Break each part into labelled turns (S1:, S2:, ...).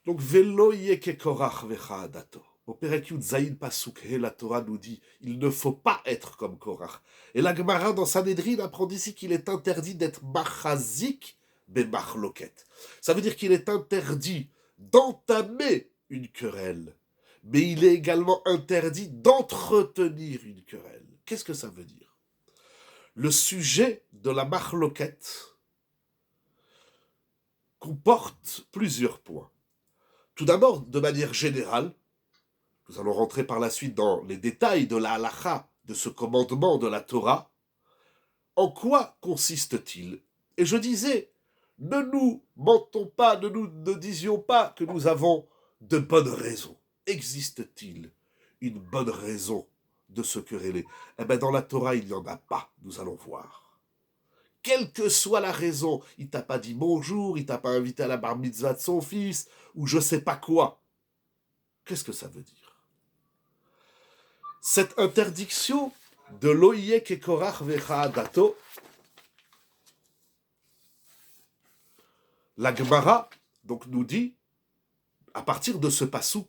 S1: Donc, Velo yeke korach vecha adato. Au Perek Yud Zayin Pasuk He, la Torah nous dit il ne faut pas être comme Korach. Et la Gemara dans Sanhedrin apprend ici qu'il est interdit d'être machazik bemachloket. Ça veut dire qu'il est interdit d'entamer une querelle, mais il est également interdit d'entretenir une querelle. Qu'est-ce que ça veut dire? Le sujet de la machloket comporte plusieurs points. Tout d'abord, de manière générale, nous allons rentrer par la suite dans les détails de la halacha, de ce commandement de la Torah. En quoi consiste-t-il? Et je disais, ne nous mentons pas, ne disions pas que nous avons de bonnes raisons. Existe-t-il une bonne raison de se quereller? Eh bien, dans la Torah, il n'y en a pas, nous allons voir. Quelle que soit la raison, il t'a pas dit bonjour, il t'a pas invité à la bar mitzvah de son fils, ou je sais pas quoi. Qu'est-ce que ça veut dire? Cette interdiction de l'oïe kekorach vecha adato, la Gemara donc nous dit, à partir de ce pasouk,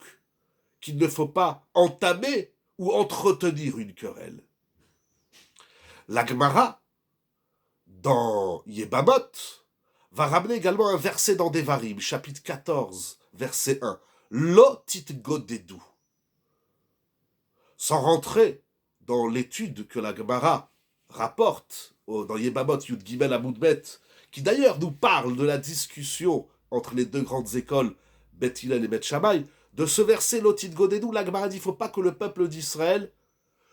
S1: qu'il ne faut pas entamer ou entretenir une querelle. La Gemara, dans Yebamot, va ramener également un verset dans Devarim, chapitre 14, verset 1. Lo titgodedu. Sans rentrer dans l'étude que la Gemara rapporte dans Yebamot Yud Gimel Amudbet, qui d'ailleurs nous parle de la discussion entre les deux grandes écoles, Bet Hillel et Bet Shammai, de ce verset Lotit Godedou, la Gemara dit qu'il ne faut pas que le peuple d'Israël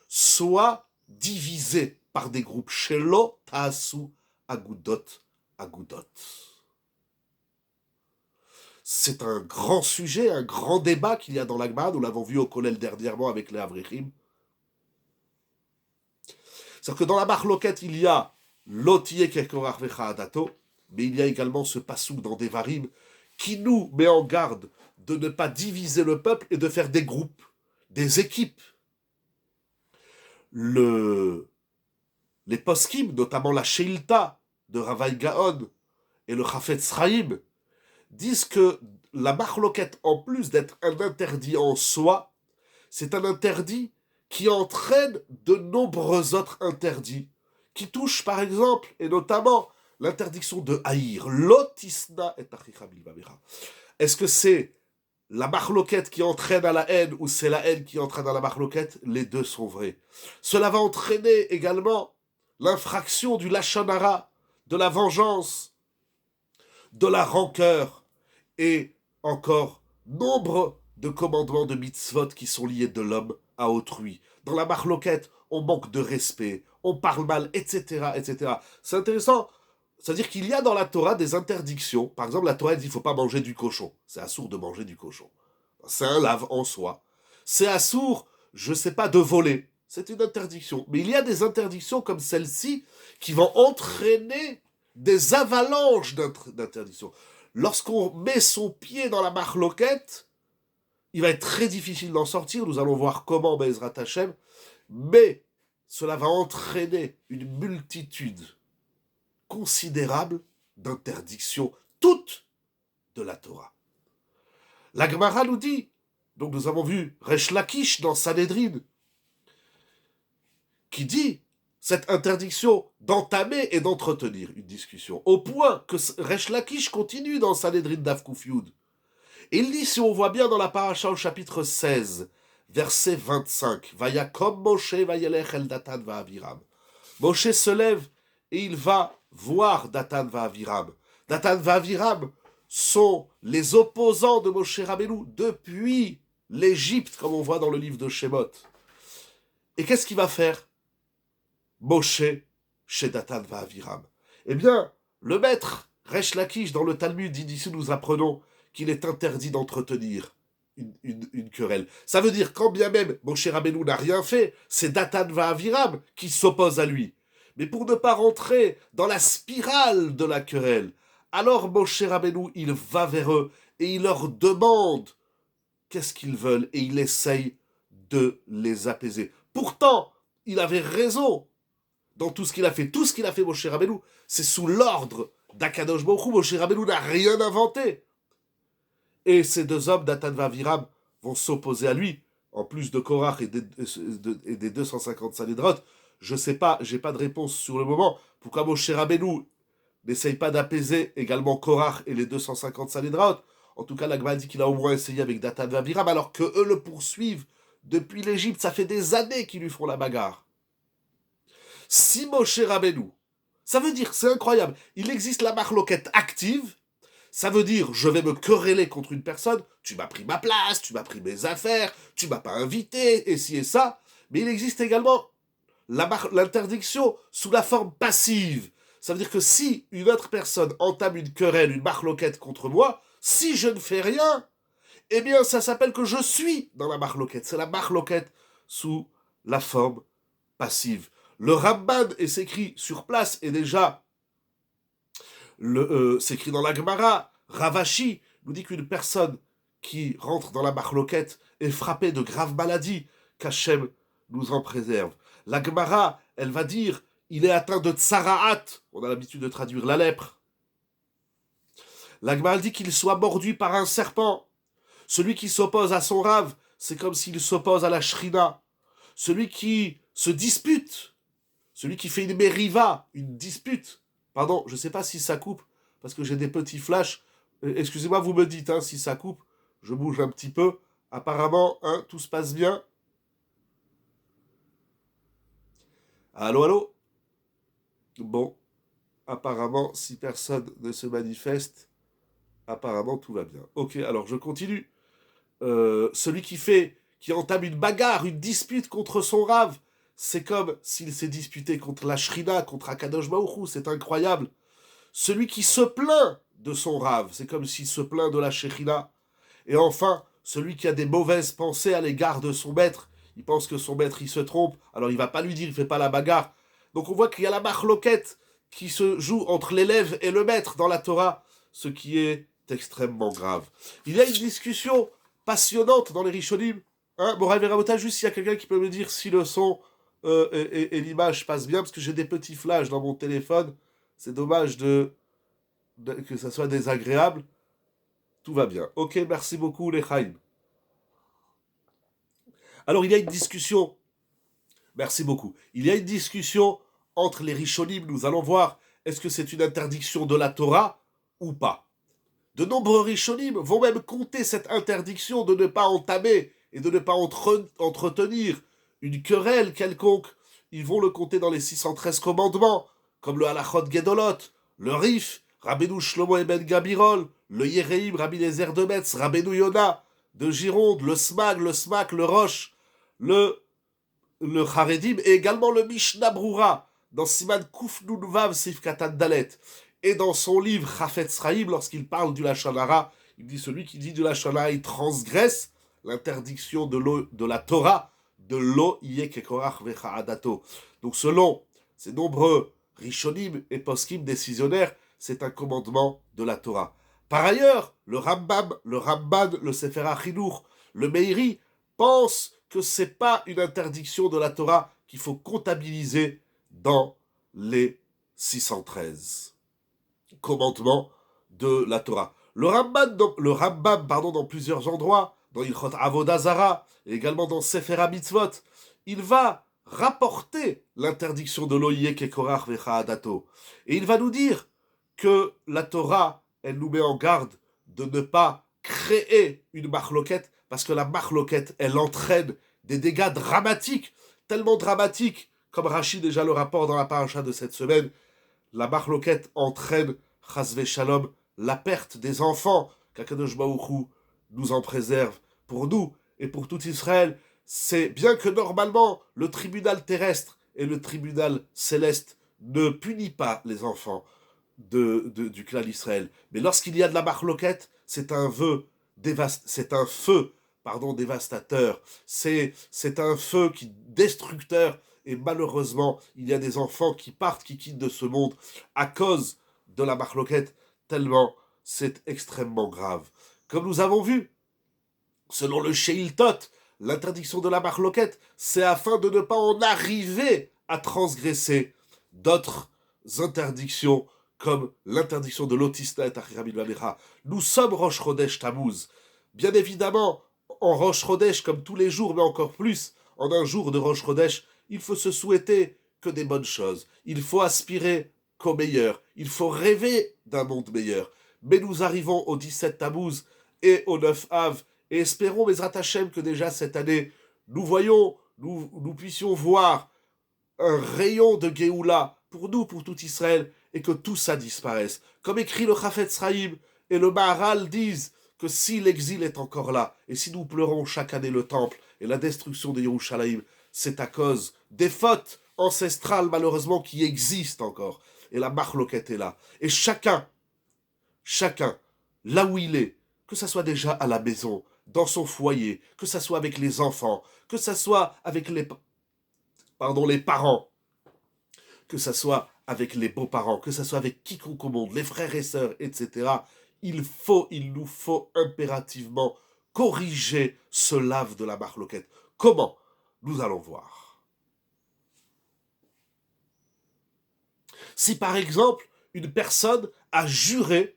S1: soit divisé par des groupes. Shelo Taasu Agudot Agudot. C'est un grand sujet, un grand débat qu'il y a dans la Gemara. Nous l'avons vu au Kollel dernièrement avec les Avrichim. C'est-à-dire que dans la Marloquette, il y a Lotiye Kekorach Vecha Adato, mais il y a également ce pasouk dans Devarim qui nous met en garde de ne pas diviser le peuple et de faire des groupes, des équipes. Les poskim, notamment la Sheilta de Ravaï Gaon et le Chafetz Chaim, disent que la Marloquette, en plus d'être un interdit en soi, c'est un interdit qui entraîne de nombreux autres interdits, qui touchent par exemple, et notamment, l'interdiction de haïr. Lotisna et achicha bilvavecha. Est-ce que c'est la marloquette qui entraîne à la haine ou c'est la haine qui entraîne à la marloquette? Les deux sont vrais. Cela va entraîner également l'infraction du lashon hara, de la vengeance, de la rancœur et encore nombre de commandements de mitzvot qui sont liés de l'homme à autrui. Dans la marloquette, on manque de respect, on parle mal, etc., etc. C'est intéressant. C'est-à-dire qu'il y a dans la Torah des interdictions. Par exemple, la Torah dit qu'il ne faut pas manger du cochon. C'est assourd de manger du cochon. C'est un lave en soi. C'est assourd, je ne sais pas, de voler. C'est une interdiction. Mais il y a des interdictions comme celle-ci qui vont entraîner des avalanches d'interdictions. Lorsqu'on met son pied dans la marloquette, il va être très difficile d'en sortir. Nous allons voir comment, Be'ezrat Hashem. Mais cela va entraîner une multitude considérable d'interdictions, toutes de la Torah. La Gemara nous dit, donc nous avons vu Resh Lakish dans Sanhedrin, qui dit cette interdiction d'entamer et d'entretenir une discussion, au point que Resh Lakish continue dans Sanhedrin Daf Kuf Yud. Et il dit, si on voit bien dans la paracha au chapitre 16, verset 25, Vayakom Moshe vayelech el Datan va'aviram. Moshe se lève et il va voir Datan va'aviram. Datan va'aviram sont les opposants de Moshe Rabbeinu depuis l'Égypte, comme on voit dans le livre de Shemot. Et qu'est-ce qu'il va faire Moshe chez Datan va'aviram? Eh bien, le maître Resh Lakish dans le Talmud dit d'ici nous apprenons qu'il est interdit d'entretenir une querelle. Ça veut dire quand bien même Moshe Rabbeinu n'a rien fait, c'est Datan va'aviram qui s'oppose à lui. Mais pour ne pas rentrer dans la spirale de la querelle, alors Moshe Rabbeinu, il va vers eux et il leur demande qu'est-ce qu'ils veulent et il essaye de les apaiser. Pourtant, il avait raison dans tout ce qu'il a fait. Tout ce qu'il a fait, Moshe Rabbeinu, c'est sous l'ordre d'Akadosh Baruch Hu. Moshe Rabbeinu n'a rien inventé. Et ces deux hommes, Datan et Aviram, vont s'opposer à lui, en plus de Korach et des 250 Sanhédrotes. Je sais pas, j'ai pas de réponse sur le moment. Pourquoi Moshe Rabbeinu n'essaye pas d'apaiser également Korach et les 250 Sanhédrotes? En tout cas, la Gemara dit qu'il a au moins essayé avec Datan et Aviram, alors que eux le poursuivent depuis l'Égypte. Ça fait des années qu'ils lui font la bagarre. Si Moshe Rabbeinu, ça veut dire, c'est incroyable, il existe la marloquette active. Ça veut dire, je vais me quereller contre une personne, tu m'as pris ma place, tu m'as pris mes affaires, tu m'as pas invité, et ci et ça. Mais il existe également l'interdiction sous la forme passive. Ça veut dire que si une autre personne entame une querelle, une marloquette contre moi, si je ne fais rien, eh bien ça s'appelle que je suis dans la marloquette. C'est la marloquette sous la forme passive. Le Ramban est s'écrit sur place et déjà s'écrit dans la Gemara, Ravashi nous dit qu'une personne qui rentre dans la marloquette est frappée de graves maladies, qu'Hachem nous en préserve. La Gemara, elle va dire, il est atteint de tsaraat, on a l'habitude de traduire la lèpre. La Gemara dit qu'il soit mordu par un serpent. Celui qui s'oppose à son rave, c'est comme s'il s'oppose à la shrina. Celui qui se dispute, celui qui fait une mériva, une dispute. Pardon, je ne sais pas si ça coupe, parce que j'ai des petits flashs. Excusez-moi, vous me dites si ça coupe. Je bouge un petit peu. Apparemment, tout se passe bien. Allô, allô? Bon, apparemment, si personne ne se manifeste, apparemment tout va bien. Ok, alors je continue. Celui qui entame une bagarre, une dispute contre son rave, c'est comme s'il s'est disputé contre la Shrina, contre Akadosh Baruch Hu, c'est incroyable. Celui qui se plaint de son rave, c'est comme s'il se plaint de la Shekhinah. Et enfin, celui qui a des mauvaises pensées à l'égard de son maître, il pense que son maître, il se trompe, alors il va pas lui dire, il fait pas la bagarre. Donc on voit qu'il y a la marloquette qui se joue entre l'élève et le maître dans la Torah, ce qui est extrêmement grave. Il y a une discussion passionnante dans les Rishonim. Moraï Veramota, juste s'il y a quelqu'un qui peut me dire si le son et l'image passent bien, parce que j'ai des petits flashs dans mon téléphone. C'est dommage que ça soit désagréable. Tout va bien. Ok, merci beaucoup, les Chaim. Alors, il y a une discussion. Merci beaucoup. Il y a une discussion entre les Rishonim. Nous allons voir, est-ce que c'est une interdiction de la Torah ou pas? De nombreux Rishonim vont même compter cette interdiction de ne pas entamer et de ne pas entretenir une querelle quelconque. Ils vont le compter dans les 613 commandements, comme le Halachot Gedolot, le Rif, Rabbeinu Shlomo Eben Gabirol, le Yereim, Rabbi Eliezer de Metz, Rabbeinu Yona, de Gironde, le Smag, le Roche, le Charedim, et également le Mishnah Brura, dans Siman Kuf Nun Vav Sif Katan Dalet. Et dans son livre Chafetz Chaim, lorsqu'il parle du Lashon Hara, il dit celui qui dit du Lashon Hara, il transgresse l'interdiction de la Torah, de lo yeh kekorach vecha'adato. Donc selon ces nombreux Rishonim et Poskim décisionnaires, c'est un commandement de la Torah. Par ailleurs, le Rambam, le Ramban, le Sefer HaChinuch, le Meiri pensent que c'est pas une interdiction de la Torah qu'il faut comptabiliser dans les 613 commandements de la Torah. Le Rambam, dans plusieurs endroits, dans Ilchot Avodah Zara, et également dans Sefer HaMitzvot, il va rapporter l'interdiction de lo yeh kekorach vecha'adato. Et il va nous dire que la Torah, elle nous met en garde de ne pas créer une marloquette, parce que la marloquette, elle entraîne des dégâts dramatiques, tellement dramatiques, comme Rachid déjà le rapporte dans la paracha de cette semaine. La marloquette entraîne, chas shalom, la perte des enfants, qu'Akadosh Baruch Hu nous en préserve pour nous et pour tout Israël. C'est bien que normalement le tribunal terrestre et le tribunal céleste ne punit pas les enfants du clan d'Israël, mais lorsqu'il y a de la marloquette, c'est un feu dévastateur, c'est un feu destructeur. Et malheureusement, il y a des enfants qui partent, qui quittent de ce monde à cause de la marloquette, tellement c'est extrêmement grave. Comme nous avons vu, selon le Sheiltot, l'interdiction de la marloquette, c'est afin de ne pas en arriver à transgresser d'autres interdictions comme l'interdiction de l'autisme et Rabbi Vamecha. Nous sommes Rosh Chodesh Tammuz. Bien évidemment, en Rosh Chodesh, comme tous les jours, mais encore plus, en un jour de Rosh Chodesh, il faut se souhaiter que des bonnes choses. Il faut aspirer qu'au meilleur. Il faut rêver d'un monde meilleur. Mais nous arrivons au 17 Tammuz et au 9 Av, et espérons, Bezrat Hashem, que déjà cette année, nous puissions voir un rayon de Géoula pour nous, pour tout Israël, et que tout ça disparaisse. Comme écrit le Chafetz Chaim et le Maharal disent que si l'exil est encore là, et si nous pleurons chaque année le temple et la destruction de Yerushalayim, c'est à cause des fautes ancestrales, malheureusement, qui existent encore. Et la marloquette est là. Et chacun, là où il est, que ça soit déjà à la maison, dans son foyer, que ça soit avec les enfants, que ça soit avec les parents, que ça soit avec les beaux-parents, que ça soit avec quiconque au monde, les frères et sœurs, etc. Il nous faut impérativement corriger ce lave de la marloquette. Comment? Nous allons voir. Si par exemple, une personne a juré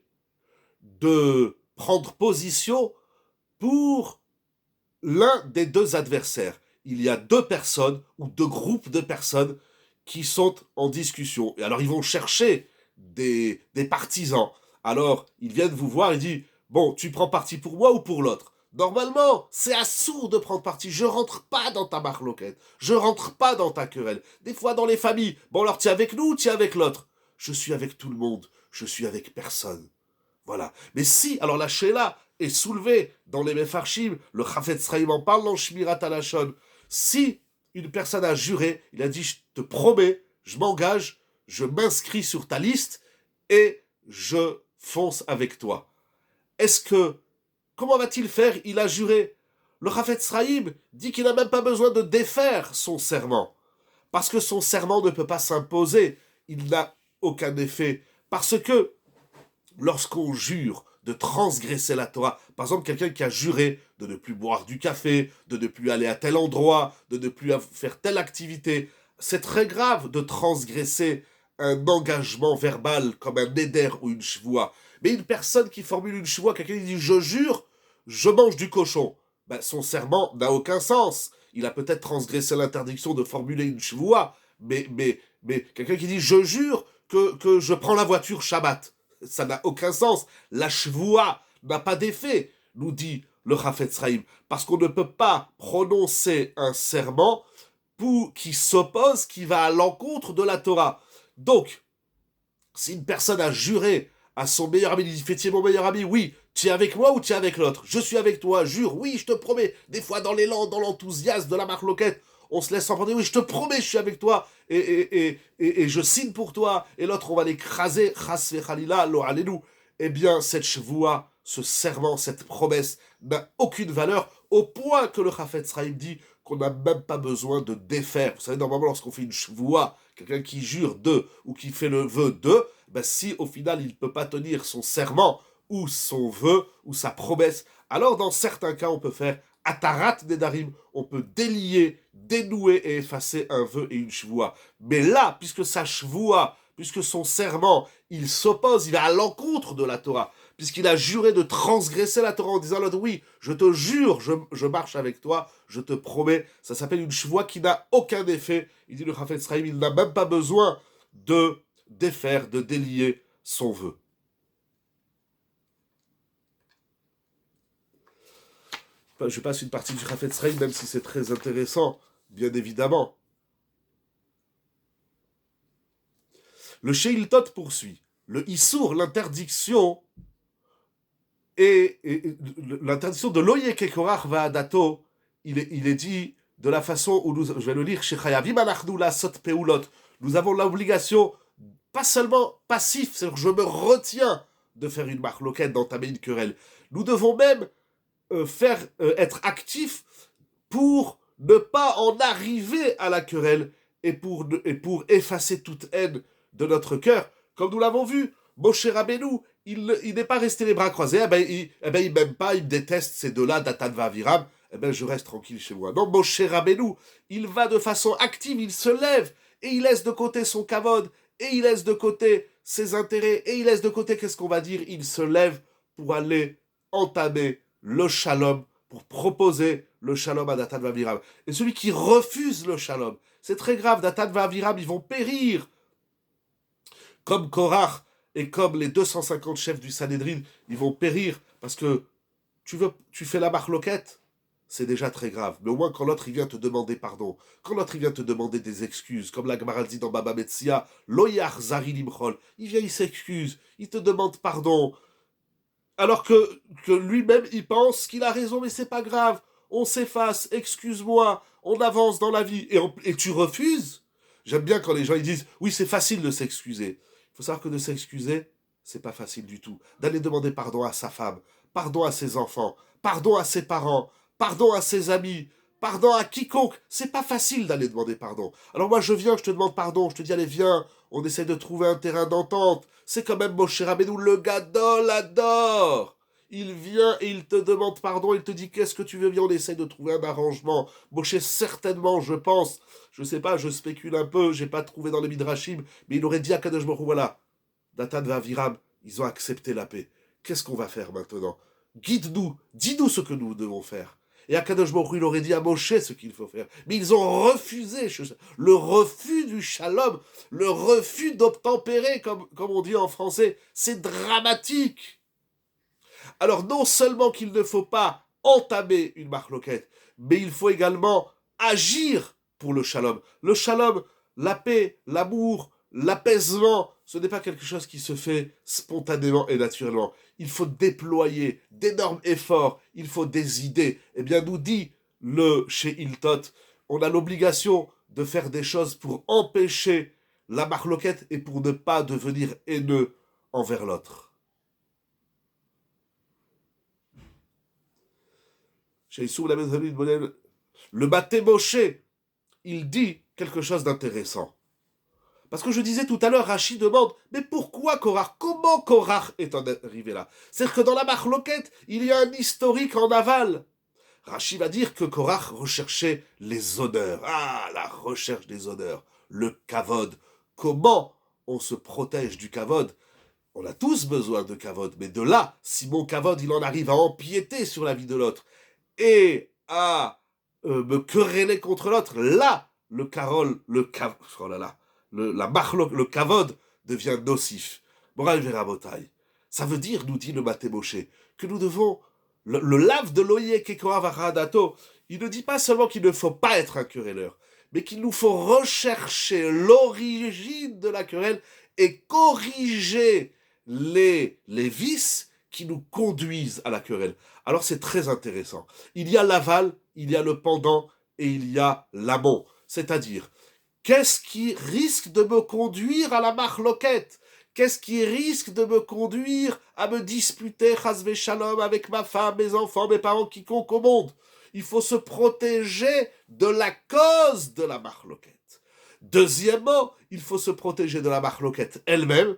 S1: de prendre position pour l'un des deux adversaires, il y a deux personnes ou deux groupes de personnes qui sont en discussion. Et alors ils vont chercher des partisans. Alors ils viennent vous voir et disent « Bon, tu prends parti pour moi ou pour l'autre ?» Normalement, c'est assourd de prendre parti. Je rentre pas dans ta marloquette. Je rentre pas dans ta querelle. Des fois dans les familles, bon alors tu es avec nous ou tu es avec l'autre? Je suis avec tout le monde. Je suis avec personne. Voilà. Mais si, alors la Sheila est soulevée dans les Mefarshim, le Chafetz Chaim en parle dans Shmirat Halashon. Si une personne a juré, il a dit « Je te promets, je m'engage, je m'inscris sur ta liste et je fonce avec toi. » Comment va-t-il faire? Il a juré. Le Chafetz Chaim dit qu'il n'a même pas besoin de défaire son serment. Parce que son serment ne peut pas s'imposer. Il n'a aucun effet. Parce que lorsqu'on jure de transgresser la Torah, par exemple quelqu'un qui a juré de ne plus boire du café, de ne plus aller à tel endroit, de ne plus faire telle activité, c'est très grave de transgresser un engagement verbal comme un neder ou une shvoua. Mais une personne qui formule une shvoua, quelqu'un qui dit « je jure, je mange du cochon », ben, son serment n'a aucun sens. Il a peut-être transgressé l'interdiction de formuler une shvoua, mais quelqu'un qui dit « je jure que je prends la voiture Shabbat », ça n'a aucun sens. La shvoua n'a pas d'effet, nous dit le Chafetz Chaim, parce qu'on ne peut pas prononcer un serment qui s'oppose, qui va à l'encontre de la Torah. Donc, si une personne a juré à son meilleur ami, il dit « Fais-tu mon meilleur ami? Oui. Tu es avec moi ou tu es avec l'autre? Je suis avec toi, jure. Oui, je te promets. » Des fois, dans l'élan, dans l'enthousiasme de la marloquette, on se laisse emporter. Oui, je te promets, je suis avec toi et je signe pour toi. Et l'autre, on va l'écraser. Chas vechalila, lo alelu. Eh bien, cette shvoua, ce serment, cette promesse n'a aucune valeur, au point que le Chafetz Chaim dit qu'on n'a même pas besoin de défaire. Vous savez, normalement, lorsqu'on fait une shvoua, quelqu'un qui jure de ou qui fait le vœu de, ben si au final il ne peut pas tenir son serment ou son vœu ou sa promesse, alors dans certains cas on peut faire atarat nedarim, on peut délier, dénouer et effacer un vœu et une shvoua. Mais là, puisque sa shvoua, puisque son serment, il s'oppose, il va à l'encontre de la Torah, puisqu'il a juré de transgresser la Torah en disant à l'autre, oui, je te jure, je marche avec toi, je te promets, ça s'appelle une shvoua qui n'a aucun effet. Il dit le Chafetz Chaim, il n'a même pas besoin de défaire, de délier son vœu. Enfin, je passe une partie du Chafetz Chaim, même si c'est très intéressant, bien évidemment. Le Sheiltot poursuit. Le Issour, l'interdiction, et l'interdiction de l'Oye Kekorach Va'adato, il est dit de la façon où je vais le lire, Shechayavim anachnu la'asot peulot. Nous avons l'obligation, pas seulement passif, c'est-à-dire je me retiens de faire une marloquette, d'entamer une querelle. Nous devons même être actifs pour ne pas en arriver à la querelle et pour effacer toute haine de notre cœur. Comme nous l'avons vu, Moshe Rabbeinu, il n'est pas resté les bras croisés, il m'aime pas, il me déteste ces deux-là, Datan Va'aviram, je reste tranquille chez moi. Non, Moshe Rabbeinu, il va de façon active, il se lève, et il laisse de côté son kavod, et il laisse de côté ses intérêts et il laisse de côté, qu'est-ce qu'on va dire? Il se lève pour aller entamer le shalom, pour proposer le shalom à Datan Vaviram. Et celui qui refuse le shalom, c'est très grave, Datan Vaviram, ils vont périr. Comme Korach et comme les 250 chefs du Sanhédrin, ils vont périr parce que tu fais la marloquette, c'est déjà très grave. Mais au moins, quand l'autre, il vient te demander pardon, quand l'autre, il vient te demander des excuses, comme la Gemara dit dans Baba Metsia, Loyar Zari Limchol, il vient, il s'excuse, il te demande pardon, alors que lui-même, il pense qu'il a raison, mais c'est pas grave, on s'efface, excuse-moi, on avance dans la vie, et tu refuses. J'aime bien quand les gens ils disent, oui, c'est facile de s'excuser. Il faut savoir que de s'excuser, c'est pas facile du tout. D'aller demander pardon à sa femme, pardon à ses enfants, pardon à ses parents, pardon à ses amis, pardon à quiconque. C'est pas facile d'aller demander pardon. Alors moi, je viens, je te demande pardon, je te dis, allez, viens, on essaie de trouver un terrain d'entente. C'est quand même Moshe Rabbeinu, le gadol adore. Il vient et il te demande pardon, il te dit qu'est-ce que tu veux, bien, on essaie de trouver un arrangement. Moshe, certainement, je pense, je sais pas, je spécule un peu, j'ai pas trouvé dans les Midrashim, mais il aurait dit à Kadosh Baruch Hu, voilà, Datan Vaviram, ils ont accepté la paix. Qu'est-ce qu'on va faire maintenant? Guide-nous, dis-nous ce que nous devons faire. Et Akadosh Baruch Hu, il aurait dit à Moshe ce qu'il faut faire. Mais ils ont refusé le refus du shalom, le refus d'obtempérer, comme on dit en français. C'est dramatique. Alors non seulement qu'il ne faut pas entamer une marloquette, mais il faut également agir pour le shalom. Le shalom, la paix, l'amour, l'apaisement, ce n'est pas quelque chose qui se fait spontanément et naturellement. Il faut déployer d'énormes efforts, il faut des idées. Eh bien, nous dit le chez Hiltot, on a l'obligation de faire des choses pour empêcher la marloquette et pour ne pas devenir haineux envers l'autre. Le Maté Moshe, il dit quelque chose d'intéressant. Parce que je disais tout à l'heure, Rashi demande, mais pourquoi Korach? Comment Korach est arrivé là? C'est-à-dire que dans la marloquette, il y a un historique en aval. Rashi va dire que Korach recherchait les honneurs. Ah, la recherche des honneurs. Le kavod. Comment on se protège du kavod? On a tous besoin de kavod, mais de là, si mon kavod, il en arrive à empiéter sur la vie de l'autre, et à me quereller contre l'autre, là, le kavod devient nocif. Moral Verabotai. Ça veut dire, nous dit le Maté Moshe, que nous devons, le lave de l'oye kekoa varadato, il ne dit pas seulement qu'il ne faut pas être un querelleur, mais qu'il nous faut rechercher l'origine de la querelle et corriger les vices qui nous conduisent à la querelle. Alors c'est très intéressant. Il y a l'aval, il y a le pendant et il y a l'amont. C'est-à-dire, qu'est-ce qui risque de me conduire à la marloquette? Qu'est-ce qui risque de me conduire à me disputer, chasvé shalom, avec ma femme, mes enfants, mes parents, quiconque au monde? Il faut se protéger de la cause de la marloquette. Deuxièmement, il faut se protéger de la marloquette elle-même,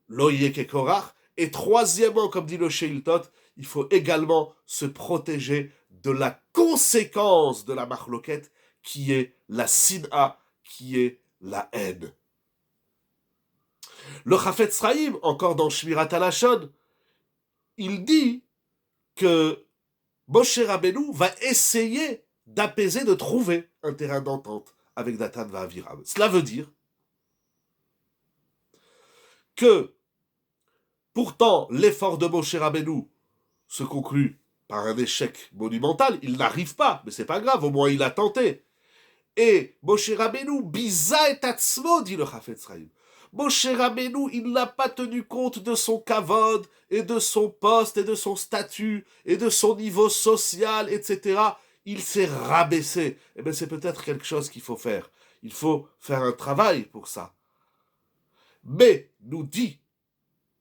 S1: l'oyek et korach. Et troisièmement, comme dit le Sheiltot, il faut également se protéger de la conséquence de la marloquette, qui est la sin'a, qui est la haine. Le Chafetz Chaim, encore dans Shmirat HaLashon, il dit que Moshe Rabbeinu va essayer d'apaiser, de trouver un terrain d'entente avec Datan Va'aviram. Cela veut dire que pourtant l'effort de Moshe Rabbeinu se conclut par un échec monumental. Il n'arrive pas, mais c'est pas grave, au moins il a tenté. Et Moshe Rabbeinu biza et atzmo, dit le Chafetz Chaim. Moshe Rabbeinu, il n'a pas tenu compte de son kavod, et de son poste, et de son statut, et de son niveau social, etc. Il s'est rabaissé. Eh bien, c'est peut-être quelque chose qu'il faut faire. Il faut faire un travail pour ça. Mais, nous dit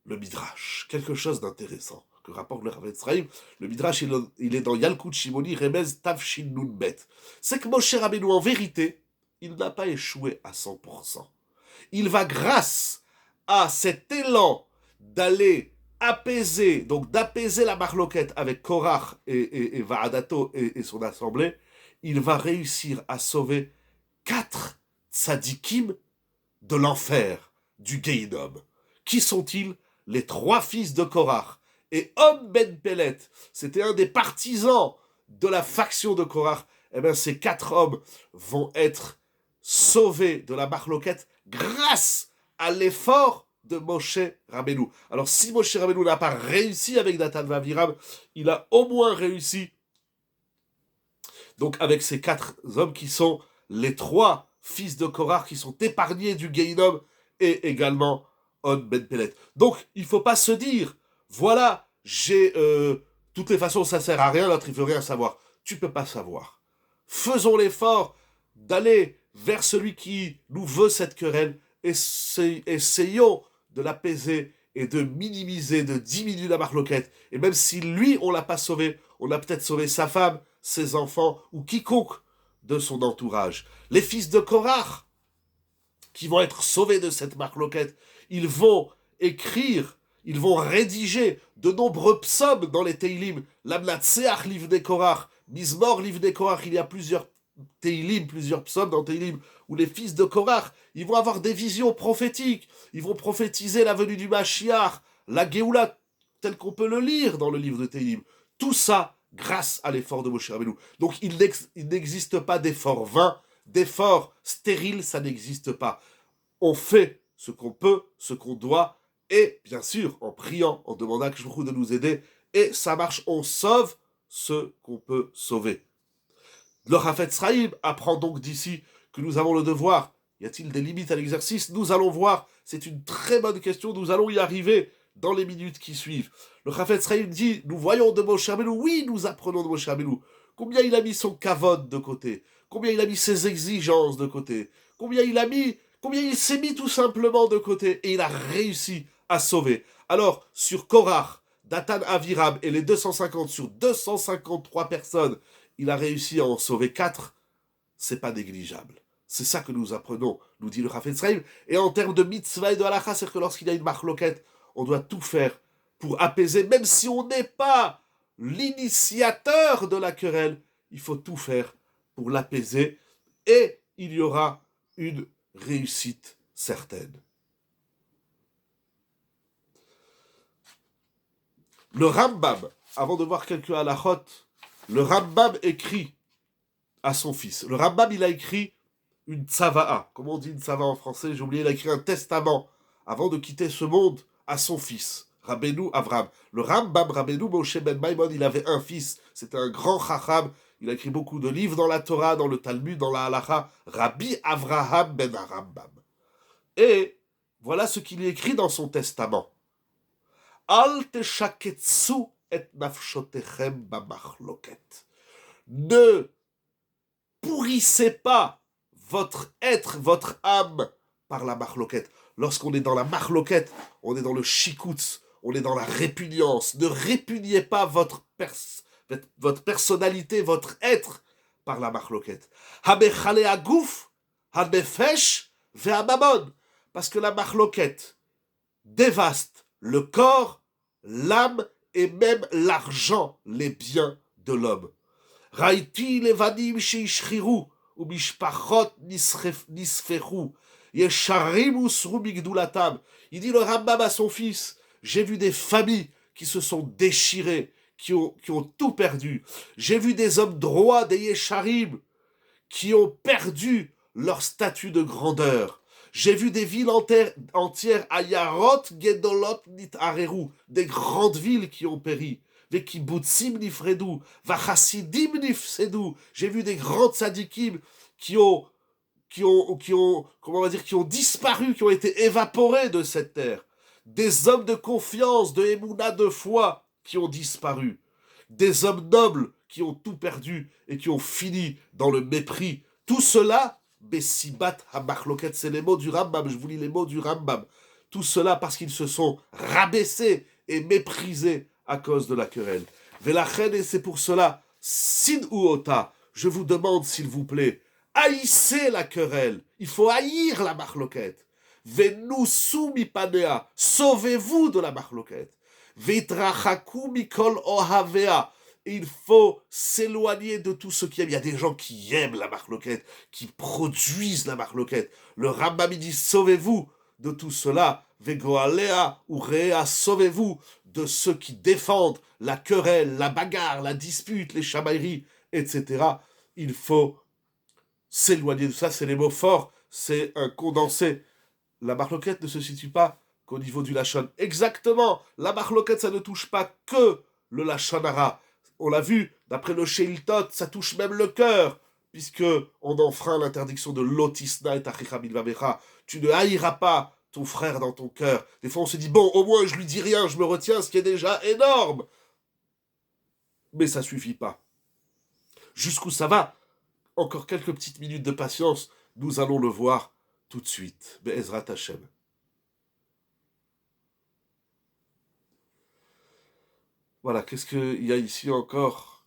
S1: le Midrash, quelque chose d'intéressant, que rapporte le Chafetz Chaim. Le Midrash, il est dans Yalkut Shimoni, Remez Tavshin Nun Bet. C'est que Moshe Rabbeinu, en vérité, il n'a pas échoué à 100%. Il va, grâce à cet élan d'aller apaiser, donc d'apaiser la marloquette avec Korach et Va'adato et son assemblée, il va réussir à sauver 4 tzadikim de l'enfer, du Gehinom. Qui sont-ils? Les 3 fils de Korach. Et On ben Pelet, c'était un des partisans de la faction de Korach. Eh bien, ces 4 hommes vont être sauvés de la marloquette grâce à l'effort de Moshe Rabbeinu. Alors, si Moshe Rabbeinu n'a pas réussi avec Datan Aviram, il a au moins réussi donc avec ces 4 hommes qui sont les 3 fils de Korach qui sont épargnés du Gehinom et également On ben Pelet. Donc, il ne faut pas se dire, voilà, j'ai... toutes les façons, ça ne sert à rien, l'autre, il ne veut rien savoir. Tu ne peux pas savoir. Faisons l'effort d'aller vers celui qui nous veut cette querelle. Essayons de l'apaiser et de minimiser, de diminuer la marloquette. Et même si lui, on ne l'a pas sauvé, on a peut-être sauvé sa femme, ses enfants ou quiconque de son entourage. Les fils de Korach, qui vont être sauvés de cette marloquette, ils vont écrire, ils vont rédiger de nombreux psaumes dans les Teilim. L'Amnatseach Livnei Korach, Mizmor Livnei Korach, il y a plusieurs Teilim, plusieurs psaumes dans Teilim, où les fils de Korach, ils vont avoir des visions prophétiques, ils vont prophétiser la venue du Mashiach, la Géoula, tel qu'on peut le lire dans le livre de Teilim. Tout ça grâce à l'effort de Moshe Rabbeinu. Donc il n'existe pas d'effort vain, d'effort stérile, ça n'existe pas. On fait ce qu'on peut, ce qu'on doit, et bien sûr, en priant, en demandant à Kishbouchou de nous aider, et ça marche, on sauve ce qu'on peut sauver. Le Chafetz Chaim apprend donc d'ici que nous avons le devoir. Y a-t-il des limites à l'exercice? Nous allons voir, c'est une très bonne question, nous allons y arriver dans les minutes qui suivent. Le Chafetz Chaim dit, nous voyons de Moshe Rabbeinu, oui, nous apprenons de Moshe Rabbeinu, combien il a mis son kavod de côté, combien il a mis ses exigences de côté, combien il s'est mis tout simplement de côté, et il a réussi à sauver. Alors, sur Korach, Datan Aviram et les 250 sur 253 personnes, il a réussi à en sauver 4, c'est pas négligeable. C'est ça que nous apprenons, nous dit le Chafetz Chaim. Et en termes de mitzvah et de halakha, c'est que lorsqu'il y a une marloquette, on doit tout faire pour apaiser, même si on n'est pas l'initiateur de la querelle, il faut tout faire pour l'apaiser, et il y aura une réussite certaine. Le Rambam, avant de voir quelques halachot, le Rambam écrit à son fils. Le Rambam, il a écrit une tzava'a. Comment on dit une tzava'a en français? J'ai oublié, il a écrit un testament avant de quitter ce monde à son fils, Rabbeinu Avram. Le Rambam, Rabbeinu Moshe ben Maimon, il avait un fils. C'était un grand chacham. Il a écrit beaucoup de livres dans la Torah, dans le Talmud, dans la Halacha. Rabbi Avraham ben Rambam. Et voilà ce qu'il écrit dans son testament. Al teshaketsu et nafshotechem bamachloket. Ne pourrissez pas votre être, votre âme par la marloquette. Lorsqu'on est dans la marloquette, on est dans le shikutz, on est dans la répugnance. Ne répugnez pas votre personnalité, votre être par la marloquette. Habechale agouf, habefesh ve'amamon. Parce que la marloquette dévaste le corps, l'âme et même l'argent, les biens de l'homme. Raïti levadim sheishchiru ou mishpachot nisferu yesharim usru migdulatam. Il dit le Rambam à son fils, j'ai vu des familles qui se sont déchirées, qui ont tout perdu. J'ai vu des hommes droits, des yesharim, qui ont perdu leur statut de grandeur. J'ai vu des villes entières, Ayarot, Gedolot, Nit Areru, des grandes villes qui ont péri. Des kibbutzim nifredu, vachasidim nifsedu. J'ai vu des grands tzadikim qui ont disparu, qui ont été évaporés de cette terre. Des hommes de confiance, de émouna, de foi, qui ont disparu. Des hommes nobles qui ont tout perdu et qui ont fini dans le mépris. Tout cela, Bessibat Hamachloket, c'est les mots du Rambam, je vous lis les mots du Rambam. Tout cela parce qu'ils se sont rabaissés et méprisés à cause de la querelle. Velachen, et c'est pour cela, Sin Uota, je vous demande s'il vous plaît, haïssez la querelle. Il faut haïr la marloquette. Venusu mipanea, sauvez-vous de la marloquette. Vetrachaku mikol ohavea. Et il faut s'éloigner de tout ce qui aime. Il y a des gens qui aiment la marloquette, qui produisent la marloquette. Le Rambam dit, sauvez-vous de tout cela. Vegoalea urea, sauvez-vous de ceux qui défendent la querelle, la bagarre, la dispute, les chamailleries, etc. Il faut s'éloigner de ça, c'est les mots forts, c'est un condensé. La marloquette ne se situe pas qu'au niveau du lachon. Exactement, la marloquette, ça ne touche pas que le lachonara. On l'a vu, d'après le Sheiltot, ça touche même le cœur, puisque on enfreint l'interdiction de lotisna et tachicha bilvavecha. Tu ne haïras pas ton frère dans ton cœur. Des fois, on se dit, bon, au moins, je lui dis rien, je me retiens, ce qui est déjà énorme. Mais ça suffit pas. Jusqu'où ça va? Encore quelques petites minutes de patience, nous allons le voir tout de suite. Be'ezrat Hashem. Voilà, qu'est-ce qu'il y a ici encore?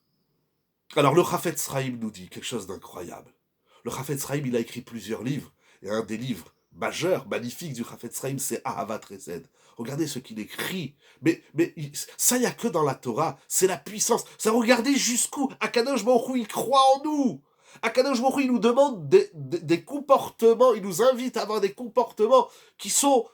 S1: Alors, le Chafetz Chaim nous dit quelque chose d'incroyable. Le Chafetz Chaim, il a écrit plusieurs livres, et un des livres majeurs, magnifiques du Chafetz Chaim, c'est Ahavat Resed. Regardez ce qu'il écrit. Mais ça, il n'y a que dans la Torah. C'est la puissance. Ça, regardez jusqu'où Akadosh Baruch Hu, il croit en nous. Akadosh Baruch Hu, il nous demande des comportements, il nous invite à avoir des comportements qui sont...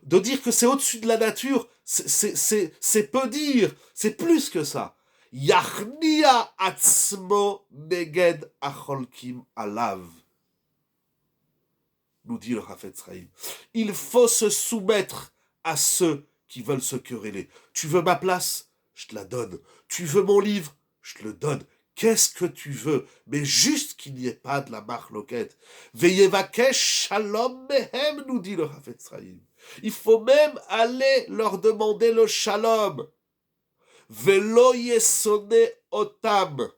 S1: De dire que c'est au-dessus de la nature, c'est peu dire. C'est plus que ça. Yachnia atzmo neged acholkim alav, nous dit le Chafetz Chaim. Il faut se soumettre à ceux qui veulent se quereller. Tu veux ma place? Je te la donne. Tu veux mon livre? Je te le donne. Qu'est-ce que tu veux? Mais juste qu'il n'y ait pas de la marloquette. Veyevakesh shalom mehem, nous dit le Chafetz Chaim. Il faut même aller leur demander le shalom. Velo yesone otam.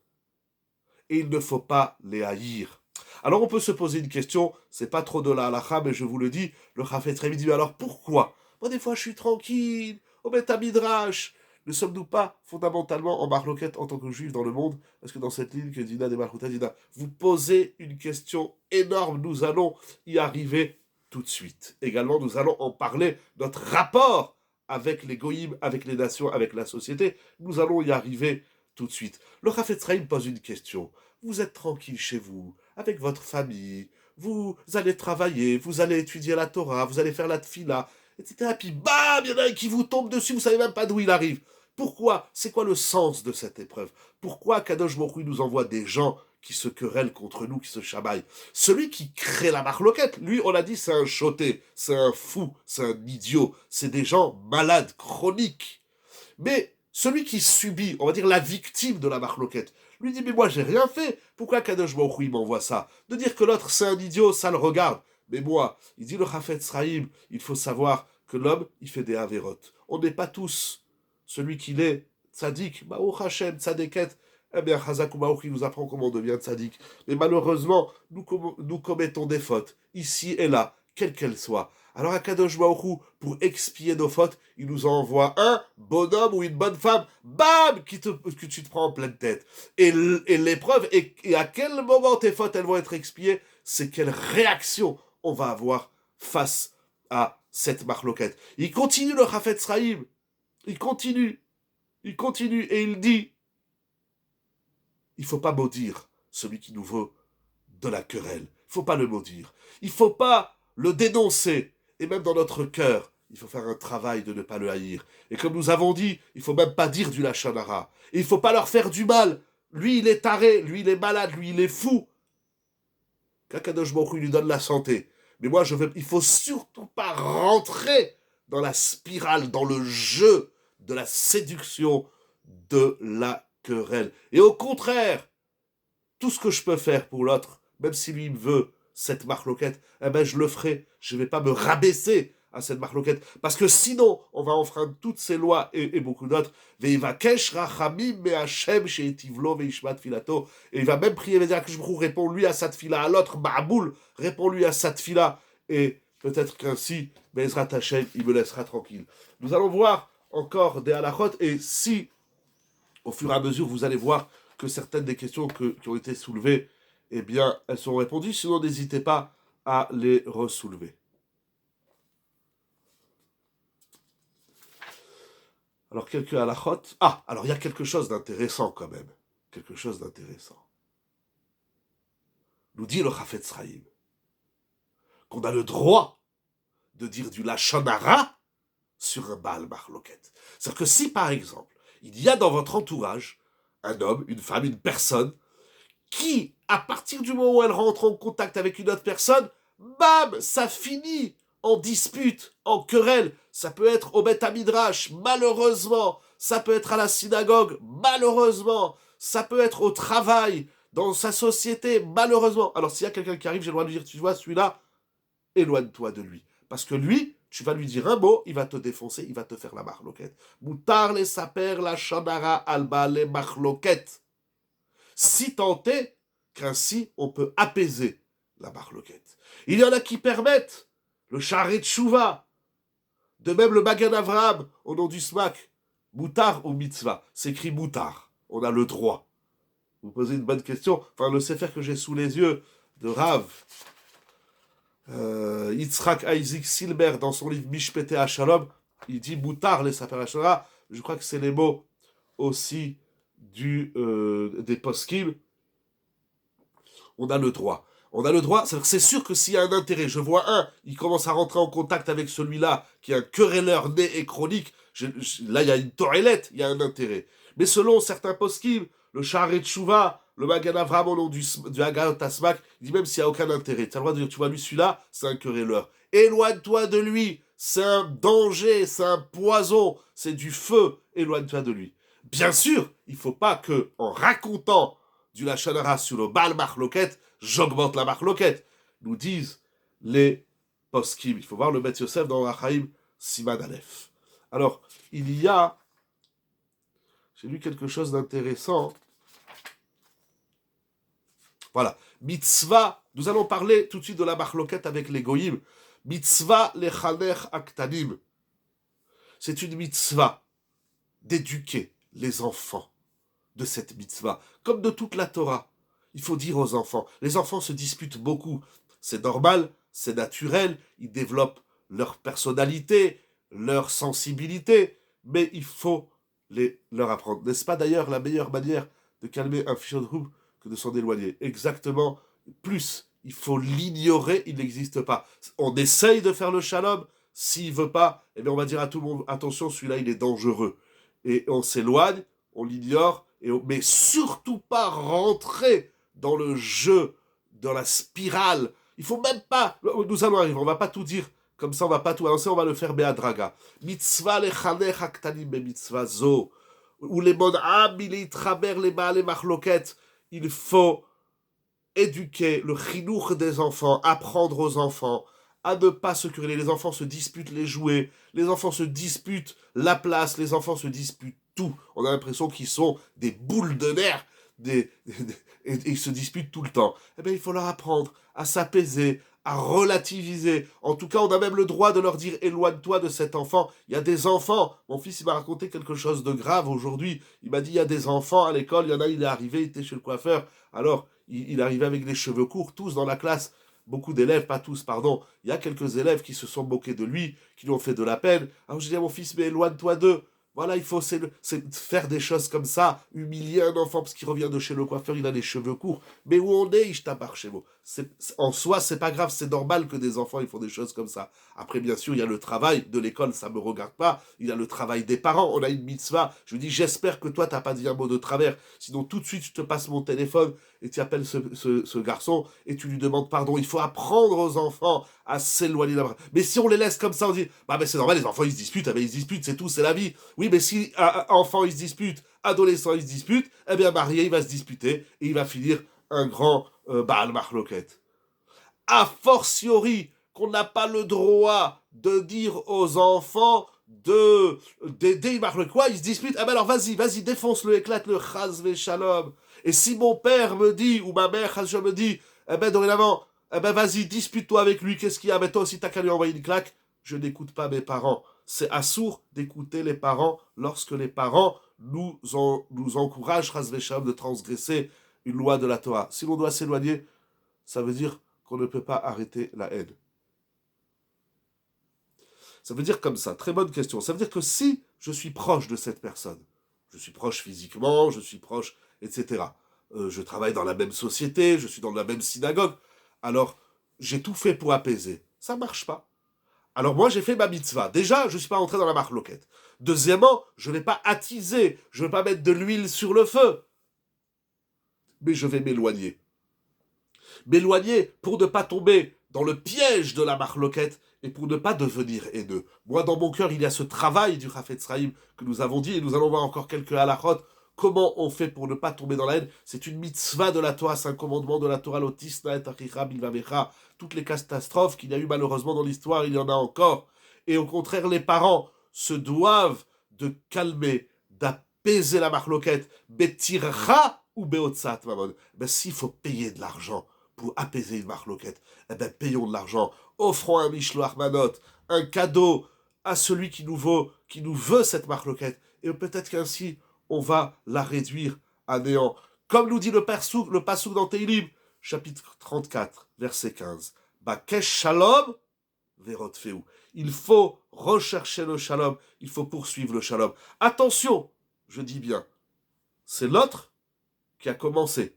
S1: Et il ne faut pas les haïr. Alors on peut se poser une question, c'est pas trop de la halakha, mais je vous le dis, le Chafetz Chaim dit, alors pourquoi? Moi des fois je suis tranquille, au Beth Midrash. Ne sommes-nous pas fondamentalement en marloquette en tant que juifs dans le monde? Parce que dans cette ligne que Dina de Malchuta Dina, vous posez une question énorme, nous allons y arriver tout de suite. Également, nous allons en parler, notre rapport avec les goïms, avec les nations, avec la société, nous allons y arriver tout de suite. Le Chafetz Chaim pose une question. Vous êtes tranquille chez vous, avec votre famille, vous allez travailler, vous allez étudier la Torah, vous allez faire la tfila, etc. Et puis bam, il y en a un qui vous tombe dessus, vous savez même pas d'où il arrive. Pourquoi? C'est quoi le sens de cette épreuve? Pourquoi Kadosh Baruch Hu nous envoie des gens qui se querellent contre nous, qui se chamaillent? Celui qui crée la marloquette, lui, on l'a dit, c'est un choté, c'est un fou, c'est un idiot, c'est des gens malades, chroniques. Mais celui qui subit, on va dire la victime de la marloquette, lui dit, mais moi j'ai rien fait, pourquoi Kadosh Baruch Hu m'envoie ça? De dire que l'autre c'est un idiot, ça le regarde. Mais moi, il dit le Chafetz Chaim, il faut savoir que l'homme, il fait des avérotes. On n'est pas tous celui qu'il est, tzaddik, Baruch Hashem, tzaddiket, eh bien, Chazak ou Baruch, il nous apprend comment on devient tzaddik. Mais malheureusement, nous commettons des fautes, ici et là, quelles qu'elles soient. Alors, Akadosh Baruch Hu, pour expier nos fautes, il nous envoie un bonhomme ou une bonne femme, bam, que tu te prends en pleine tête. Et l'épreuve, et à quel moment tes fautes, elles vont être expiées, c'est quelle réaction on va avoir face à cette marloquette. Il continue le Chafetz Chaim. Il continue, et il dit, il ne faut pas maudire celui qui nous veut de la querelle. Il ne faut pas le maudire. Il ne faut pas le dénoncer. Et même dans notre cœur, il faut faire un travail de ne pas le haïr. Et comme nous avons dit, il ne faut même pas dire du lachon hara. Et il ne faut pas leur faire du mal. Lui, il est taré, lui, il est malade, lui, il est fou. Qu'Akadosh Baruch Hu lui donne la santé. Mais moi, il ne faut surtout pas rentrer dans la spirale, dans le jeu de la séduction, de la querelle. Et au contraire, tout ce que je peux faire pour l'autre, même si lui me veut cette marloquette, eh ben je le ferai. Je ne vais pas me rabaisser à cette marloquette. Parce que sinon, on va enfreindre toutes ces lois et beaucoup d'autres. Et il va même prier, il va dire que je réponds lui à sa tfila, à l'autre, Ma'aboul, réponds-lui à sa tfila. Et peut-être qu'ainsi, Bezrat Hashem, il me laissera tranquille. Nous allons voir encore des halachot, et si, au fur et à mesure, vous allez voir que certaines des questions qui ont été soulevées, eh bien, elles sont répondues, sinon n'hésitez pas à les ressoulever. Alors, quelques halachot. Ah, alors il y a quelque chose d'intéressant quand même. Quelque chose d'intéressant. Nous dit le Chafetz Chaim qu'on a le droit de dire du lachon hara sur un Baal Mahloket. C'est-à-dire que si, par exemple, il y a dans votre entourage un homme, une femme, une personne qui, à partir du moment où elle rentre en contact avec une autre personne, bam, ça finit en dispute, en querelle. Ça peut être au Beth Midrash, malheureusement. Ça peut être à la synagogue, malheureusement. Ça peut être au travail, dans sa société, malheureusement. Alors s'il y a quelqu'un qui arrive, j'ai le droit de lui dire, tu vois, celui-là, éloigne-toi de lui. Parce que lui, tu vas lui dire un mot, il va te défoncer, il va te faire la marloquette. Moutar les saper la shandara alba les marloquettes. Si tant est qu'ainsi on peut apaiser la marloquette. Il y en a qui permettent le charret de chouva, de même le Magan Avraham au nom du SMAC. Moutar ou mitzvah, c'est écrit moutar. On a le droit. Vous posez une bonne question. Enfin, le sefer que j'ai sous les yeux de Rav Yitzhak Isaac Silber dans son livre Mishpete Shalom, il dit moutar les saper hashara. Je crois que c'est les mots aussi des poskim. On a le droit. On a le droit, c'est sûr que s'il y a un intérêt, je vois il commence à rentrer en contact avec celui-là, qui est un querelleur né et chronique, là il y a une torellette, il y a un intérêt. Mais selon certains poskim, le Shaharet Tshuva, le Magan Avraham au nom du Hagat Asmak, il dit même s'il n'y a aucun intérêt. Tu as le droit de dire, tu vois, lui, celui-là, c'est un querelleur. Éloigne-toi de lui, c'est un danger, c'est un poison, c'est du feu, éloigne-toi de lui. Bien sûr, il ne faut pas que, en racontant du lachon hara sur le Baal Mahloket, j'augmente la Mahloket, nous disent les poskim. Il faut voir le Bet Yosef dans Achaim Siman Aleph. Alors, j'ai lu quelque chose d'intéressant. Voilà, mitzvah, nous allons parler tout de suite de la Mahloket avec les goyim. Mitzvah lechaner aktanim. C'est une mitzvah d'éduquer les enfants de cette mitzvah, comme de toute la Torah. Il faut dire aux enfants, les enfants se disputent beaucoup, c'est normal, c'est naturel, ils développent leur personnalité, leur sensibilité, mais il faut leur apprendre. N'est-ce pas d'ailleurs la meilleure manière de calmer un fichon que de s'en éloigner? Exactement, plus, il faut l'ignorer, il n'existe pas. On essaye de faire le shalom, s'il veut pas, eh bien on va dire à tout le monde, attention, celui-là il est dangereux. Et on s'éloigne, on l'ignore, mais surtout pas rentrer dans le jeu, dans la spirale. Il faut même pas, nous allons arriver, on va pas tout dire, comme ça on va pas tout avancer, on va le faire be'adraga. Mitzvah lechanech haktanim be mitzvah zo, ou les mon'am traber les ba'ale machloket. Il faut éduquer le chinour des enfants, apprendre aux enfants à ne pas se quereller. Les enfants se disputent les jouets, les enfants se disputent la place, les enfants se disputent tout. On a l'impression qu'ils sont des boules de nerfs, et ils se disputent tout le temps. Eh bien, il faut leur apprendre à s'apaiser, à relativiser. En tout cas, on a même le droit de leur dire éloigne-toi de cet enfant. Il y a des enfants. Mon fils, il m'a raconté quelque chose de grave aujourd'hui. Il m'a dit il y a des enfants à l'école. Il y en a, il est arrivé, il était chez le coiffeur. Alors, il arrivait avec les cheveux courts, tous dans la classe. Beaucoup d'élèves, pas tous, pardon. Il y a quelques élèves qui se sont moqués de lui, qui lui ont fait de la peine. Alors je dis à mon fils, mais éloigne-toi d'eux. Voilà, il faut faire des choses comme ça, humilier un enfant parce qu'il revient de chez le coiffeur, il a les cheveux courts. Mais où on est, Ishtabar chez vous. En soi, c'est pas grave, c'est normal que des enfants ils font des choses comme ça. Après, bien sûr, il y a le travail de l'école, ça me regarde pas. Il y a le travail des parents. On a une mitzvah. Je lui dis, j'espère que toi, t'as pas dit un mot de travers. Sinon, tout de suite, je te passe mon téléphone et tu appelles ce garçon et tu lui demandes pardon. Il faut apprendre aux enfants à s'éloigner d'un. Mais si on les laisse comme ça, on dit, bah, mais c'est normal, les enfants ils se disputent, ils se disputent, c'est tout, c'est la vie. Oui, mais si un enfant il se dispute, adolescent il se dispute, eh bien marié il va se disputer et il va finir un grand Baal Mahloket. A fortiori qu'on n'a pas le droit de dire aux enfants d'aider quoi, ils se disputent, eh ben alors vas-y, défonce-le, éclate-le, chaz ve shalom. Et si mon père me dit, ou ma mère, je me dit, eh ben dorénavant, eh ben vas-y, dispute-toi avec lui, qu'est-ce qu'il y a, ben toi aussi t'as qu'à lui envoyer une claque, je n'écoute pas mes parents. C'est assourd d'écouter les parents lorsque les parents nous encouragent, chaz ve shalom, de transgresser une loi de la Torah. Si l'on doit s'éloigner, ça veut dire qu'on ne peut pas arrêter la haine. Ça veut dire comme ça, très bonne question. Ça veut dire que si je suis proche de cette personne, je suis proche physiquement, je suis proche, etc. Je travaille dans la même société, je suis dans la même synagogue, alors j'ai tout fait pour apaiser. Ça marche pas. Alors moi, j'ai fait ma mitzvah. Déjà, je ne suis pas entré dans la marloquette. Deuxièmement, je ne vais pas attiser, je ne vais pas mettre de l'huile sur le feu. Mais je vais m'éloigner. M'éloigner pour ne pas tomber dans le piège de la marloquette et pour ne pas devenir haineux. Moi, dans mon cœur, il y a ce travail du Chafetz Chaim que nous avons dit, et nous allons voir encore quelques halachot. Comment on fait pour ne pas tomber dans la haine? C'est une mitzvah de la Torah, c'est un commandement de la Torah, l'otisna et achicha bilvavecha. Toutes les catastrophes qu'il y a eu malheureusement dans l'histoire, il y en a encore. Et au contraire, les parents se doivent de calmer, d'apaiser la marloquette. Betircha ou beotzat, mamon. Ben, s'il faut payer de l'argent pour apaiser une marloquette, eh ben, payons de l'argent. Offrons un mishloach manot, un cadeau à celui qui nous veut cette marloquette. Et peut-être qu'ainsi, on va la réduire à néant. Comme nous dit le Passouk dans Teilim, chapitre 34, verset 15. Bakesh shalom, verot feu. Il faut rechercher le shalom, il faut poursuivre le shalom. Attention, je dis bien, c'est l'autre qui a commencé.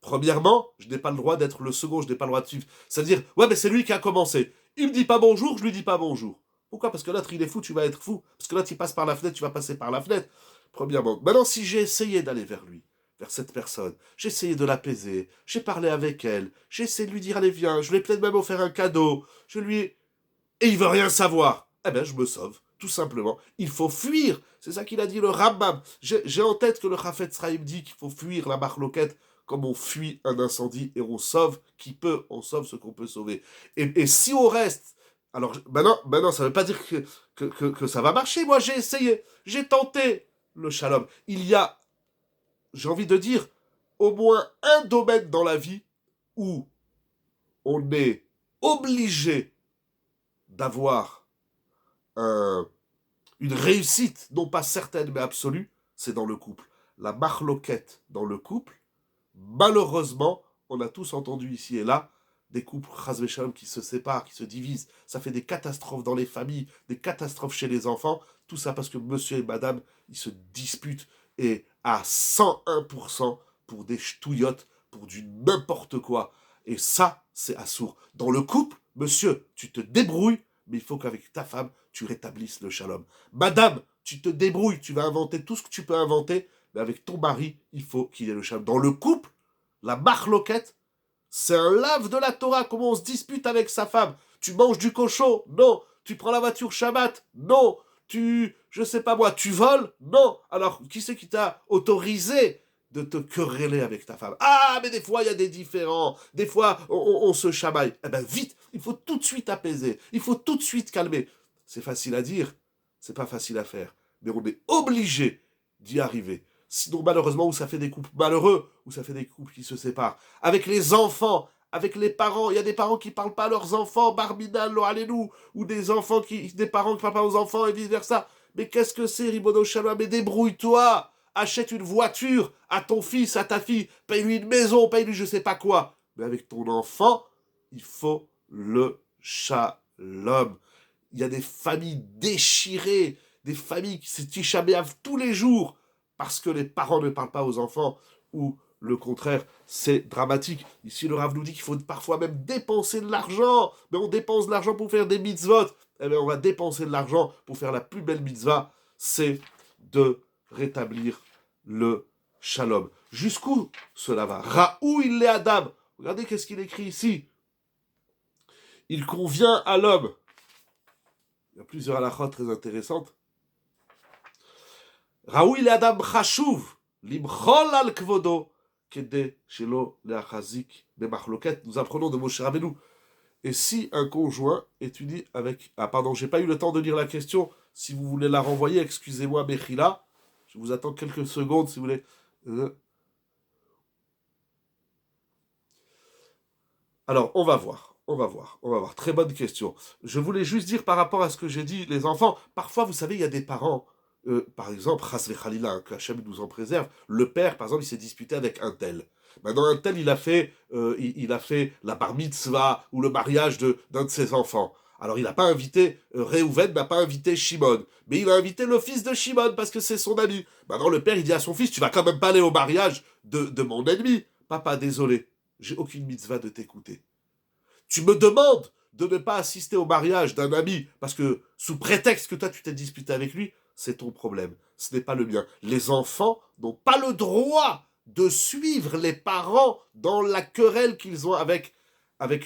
S1: Premièrement, je n'ai pas le droit d'être le second, je n'ai pas le droit de suivre. C'est-à-dire, ouais, mais c'est lui qui a commencé. Il me dit pas bonjour, je lui dis pas bonjour. Pourquoi? Parce que l'autre, il est fou, tu vas être fou. Parce que l'autre, il passe par la fenêtre, tu vas passer par la fenêtre. Premièrement. Maintenant, si j'ai essayé d'aller vers lui, vers cette personne, j'ai essayé de l'apaiser, j'ai parlé avec elle, j'ai essayé de lui dire, allez, viens, je lui ai peut-être même offert un cadeau, je lui ai... Et il veut rien savoir. Eh ben, je me sauve, tout simplement. Il faut fuir. C'est ça qu'il a dit le Rambam. J'ai en tête que le Chafetz Chaim dit qu'il faut fuir la marloquette comme on fuit un incendie et on sauve qui peut, on sauve ce qu'on peut sauver. Et si on reste... Alors, maintenant, ça ne veut pas dire que ça va marcher. Moi, j'ai essayé, j'ai tenté le shalom. Il y a, j'ai envie de dire, au moins un domaine dans la vie où on est obligé d'avoir une réussite, non pas certaine mais absolue, c'est dans le couple. La marloquette dans le couple, malheureusement, on a tous entendu ici et là, des couples chas v'shalom qui se séparent, qui se divisent. Ça fait des catastrophes dans les familles, des catastrophes chez les enfants. Tout ça parce que monsieur et madame, ils se disputent et à 101% pour des ch'touillottes, pour du n'importe quoi. Et ça, c'est assourd. Dans le couple, monsieur, tu te débrouilles, mais il faut qu'avec ta femme, tu rétablisses le shalom. Madame, tu te débrouilles, tu vas inventer tout ce que tu peux inventer, mais avec ton mari, il faut qu'il y ait le shalom. Dans le couple, la marloquette, c'est un lave de la Torah. Comment on se dispute avec sa femme? Tu manges du cochon? Non. Tu prends la voiture Shabbat? Non. Je sais pas moi, tu voles? Non. Alors, qui c'est qui t'a autorisé de te quereller avec ta femme? Ah, mais des fois, il y a des différends. Des fois, on se chamaille. Eh ben, vite, il faut tout de suite apaiser. Il faut tout de suite calmer. C'est facile à dire, c'est pas facile à faire. Mais on est obligé d'y arriver. Sinon, malheureusement, où ça fait des couples malheureux, où ça fait des couples qui se séparent. Avec les enfants, avec les parents, il y a des parents qui parlent pas à leurs enfants, Barbina, lo allélu, ou des parents qui parlent pas aux enfants et vice versa. Mais qu'est-ce que c'est, Ribono Shalom? Mais débrouille-toi, achète une voiture à ton fils, à ta fille, paye-lui une maison, paye-lui je sais pas quoi. Mais avec ton enfant, il faut le shalom. Il y a des familles déchirées, des familles qui se tichaméavent tous les jours parce que les parents ne parlent pas aux enfants, ou le contraire, c'est dramatique. Ici, le Rav nous dit qu'il faut parfois même dépenser de l'argent. Mais on dépense de l'argent pour faire des mitzvot. Eh bien, on va dépenser de l'argent pour faire la plus belle mitzvah, c'est de rétablir le shalom. Jusqu'où cela va? Raoul il est Adam. Regardez qu'est-ce qu'il écrit ici. Il convient à l'homme. Il y a plusieurs halachot très intéressantes. Raoui le Adam chashuv, limchol al kvodo, kede shelo leachazik bemachloket. Nous apprenons de Moshe Rabbeinu. Et si un conjoint étudie avec... Ah pardon, j'ai pas eu le temps de lire la question. Si vous voulez la renvoyer, excusez-moi, Bechila. Je vous attends quelques secondes si vous voulez. Alors, on va voir. Très bonne question. Je voulais juste dire par rapport à ce que j'ai dit, les enfants, parfois, vous savez, il y a des parents... par exemple, Chas v'Chalila, que Hachem nous en préserve, le père, par exemple, il s'est disputé avec un tel. Maintenant, un tel, il a fait la bar mitzvah ou le mariage d'un de ses enfants. Alors, il n'a pas invité, Réhouven n'a pas invité Shimon, mais il a invité le fils de Shimon parce que c'est son ami. Maintenant, le père, il dit à son fils, tu vas quand même pas aller au mariage de mon ennemi. Papa, désolé, j'ai aucune mitzvah de t'écouter. Tu me demandes de ne pas assister au mariage d'un ami parce que sous prétexte que toi tu t'es disputé avec lui, c'est ton problème. Ce n'est pas le mien. Les enfants n'ont pas le droit de suivre les parents dans la querelle qu'ils ont avec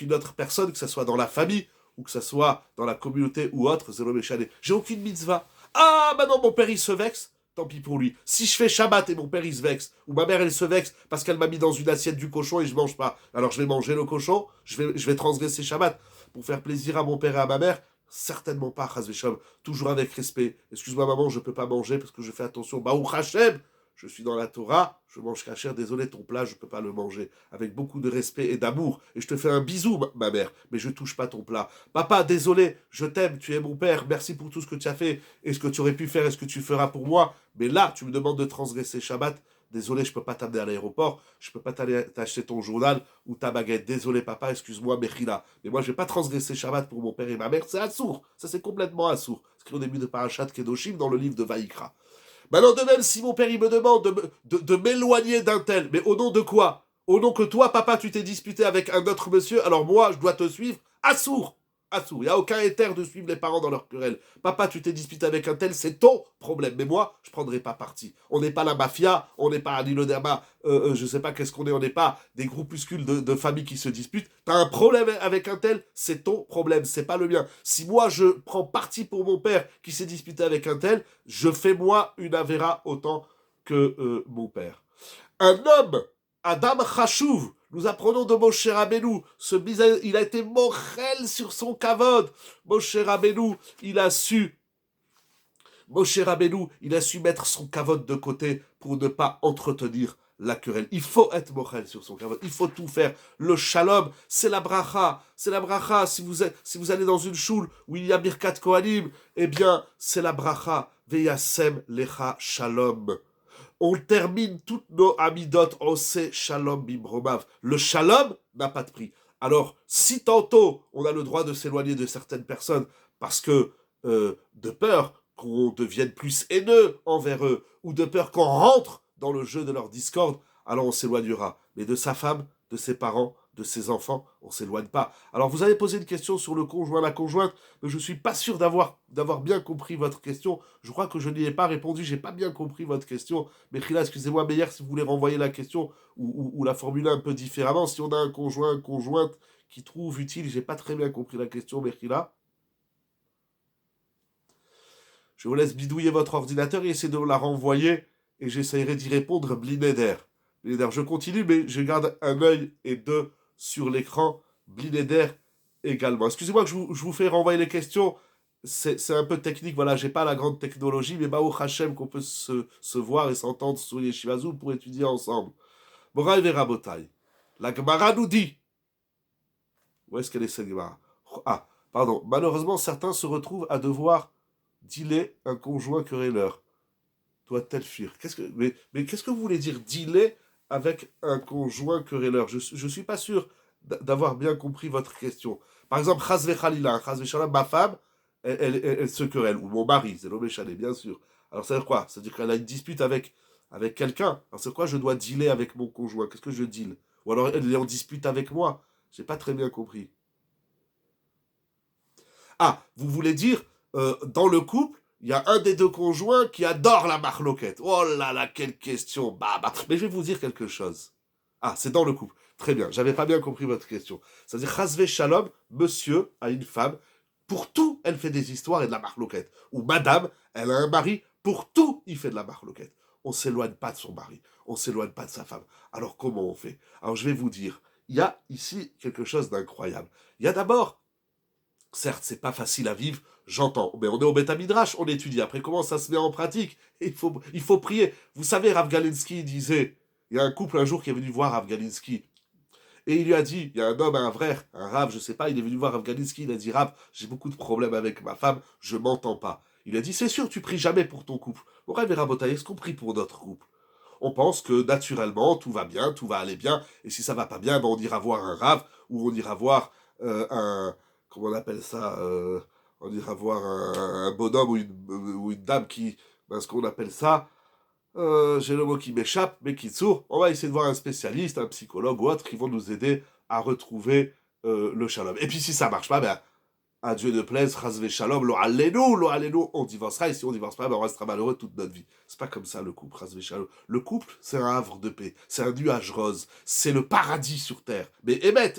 S1: une autre personne, que ce soit dans la famille ou que ce soit dans la communauté ou autre. Zélo Méchané. J'ai aucune mitzvah. Ah, bah non, mon père il se vexe. Tant pis pour lui. Si je fais Shabbat et mon père il se vexe, ou ma mère elle se vexe parce qu'elle m'a mis dans une assiette du cochon et je mange pas, alors je vais manger le cochon, je vais transgresser Shabbat pour faire plaisir à mon père et à ma mère. Certainement pas, Chaz Vesham. Toujours avec respect. Excuse-moi, maman, je peux pas manger parce que je fais attention. Baruch Hashem, je suis dans la Torah, je mange kasher, désolé, ton plat, je peux pas le manger. Avec beaucoup de respect et d'amour. Et je te fais un bisou, ma mère, mais je touche pas ton plat. Papa, désolé, je t'aime, tu es mon père, merci pour tout ce que tu as fait et ce que tu aurais pu faire et ce que tu feras pour moi. Mais là, tu me demandes de transgresser Shabbat. Désolé, je peux pas t'amener à l'aéroport, je peux pas t'acheter ton journal ou ta baguette. Désolé, papa, excuse-moi, Mechila. Mais moi, je vais pas transgresser Shabbat pour mon père et ma mère, c'est assourd. Ça, c'est complètement assourd. C'est écrit au début de Parashat Kedoshim dans le livre de Vaïkra. Maintenant, de même, si mon père, il me demande de m'éloigner d'un tel, mais au nom de quoi? Au nom que toi, papa, tu t'es disputé avec un autre monsieur, alors moi, je dois te suivre? Assourd! Assourd. Il n'y a aucun éther de suivre les parents dans leur querelle. Papa, tu t'es disputé avec un tel, c'est ton problème. Mais moi, je ne prendrai pas parti. On n'est pas la mafia, on n'est pas à l'Iloderma, je ne sais pas qu'est-ce qu'on est, on n'est pas des groupuscules de familles qui se disputent. Tu as un problème avec un tel, c'est ton problème, c'est pas le mien. Si moi, je prends parti pour mon père qui s'est disputé avec un tel, je fais moi une avéra autant que mon père. Un homme, Adam Chashuv, nous apprenons de Moshe Rabbeinu, il a été mochel sur son kavod. Moshe Rabbeinu, il a su mettre son kavod de côté pour ne pas entretenir la querelle. Il faut être mochel sur son kavod, il faut tout faire. Le shalom, c'est la bracha. C'est la bracha. Si vous allez dans une choule où il y a Birkat Kohanim, eh bien, c'est la bracha. Veyasem lecha shalom. On termine toutes nos amidot, on sait shalom bimromav. Le shalom n'a pas de prix. Alors, si tantôt on a le droit de s'éloigner de certaines personnes parce que de peur qu'on devienne plus haineux envers eux, ou de peur qu'on rentre dans le jeu de leur discorde, alors on s'éloignera. Mais de sa femme, de ses parents, de ses enfants, on ne s'éloigne pas. Alors vous avez posé une question sur le conjoint, la conjointe, mais je ne suis pas sûr d'avoir bien compris votre question. Je crois que je n'y ai pas répondu, je n'ai pas bien compris votre question. Mais Khila, excusez-moi, Meyer, si vous voulez renvoyer la question ou la formuler un peu différemment, si on a un conjoint, une conjointe qui trouve utile, je n'ai pas très bien compris la question, Mekhila. Je vous laisse bidouiller votre ordinateur et essayer de la renvoyer et j'essaierai d'y répondre Blineder. Je continue, mais je garde un œil et deux sur l'écran. Blineder également. Excusez-moi que je vous fais renvoyer les questions. C'est un peu technique, voilà, j'ai pas la grande technologie, mais Baou Hachem qu'on peut se voir et s'entendre sur Yeshivazu pour étudier ensemble. Moraï Verabotai. La Gemara nous dit. Où est-ce qu'elle est cette Gemara? Ah, pardon. Malheureusement, certains se retrouvent à devoir dealer un conjoint querelleur. Doit-elle fuir? Mais qu'est-ce que vous voulez dire dealer avec un conjoint querelleur? Je suis pas sûr d'avoir bien compris votre question. Par exemple, Chazve Khalila, Chazve Shalom, ma femme, elle se querelle, ou mon mari, c'est l'homme échané, bien sûr. Alors ça veut dire quoi? Ça veut dire qu'elle a une dispute avec quelqu'un. Alors c'est quoi je dois dealer avec mon conjoint? Qu'est-ce que je deal? Ou alors elle est en dispute avec moi? J'ai pas très bien compris. Ah, vous voulez dire, dans le couple, il y a un des deux conjoints qui adore la marloquette. Oh là là, quelle question. Bah. Mais je vais vous dire quelque chose. Ah, c'est dans le couple. Très bien, j'avais pas bien compris votre question. C'est-à-dire, Chazvé Shalom, monsieur a une femme, pour tout, elle fait des histoires et de la marloquette. Ou madame, elle a un mari, pour tout, il fait de la marloquette. On s'éloigne pas de son mari, on s'éloigne pas de sa femme. Alors comment on fait? Alors je vais vous dire, il y a ici quelque chose d'incroyable. Il y a d'abord, certes, c'est pas facile à vivre, j'entends. Mais on est au Beth Midrash, on étudie. Après, comment ça se met en pratique? Il faut prier. Vous savez, Rav Galinsky disait, il y a un couple un jour qui est venu voir Rav Galinsky. Et il lui a dit, il y a un homme, un frère, un Rav, je sais pas, il est venu voir Rav Galinsky, il a dit, Rav, j'ai beaucoup de problèmes avec ma femme, je m'entends pas. Il a dit, c'est sûr, tu pries jamais pour ton couple. Mon Rav et Rabotaï, est-ce qu'on prie pour notre couple? On pense que naturellement, tout va bien, tout va aller bien, et si ça va pas bien, ben on ira voir un Rav, ou on ira voir comment on appelle ça, on ira voir un bonhomme ou une dame qui, ce qu'on appelle ça, j'ai le mot qui m'échappe, mais qui sourd, on va essayer de voir un spécialiste, un psychologue ou autre qui vont nous aider à retrouver le shalom. Et puis si ça marche pas, ben, à Dieu ne plaise, chas shalom, lo allélu, on divorcera, et si on divorce pas, ben on restera malheureux toute notre vie. C'est pas comme ça le couple, chas shalom. Le couple, c'est un havre de paix, c'est un nuage rose, c'est le paradis sur terre. Mais Émet,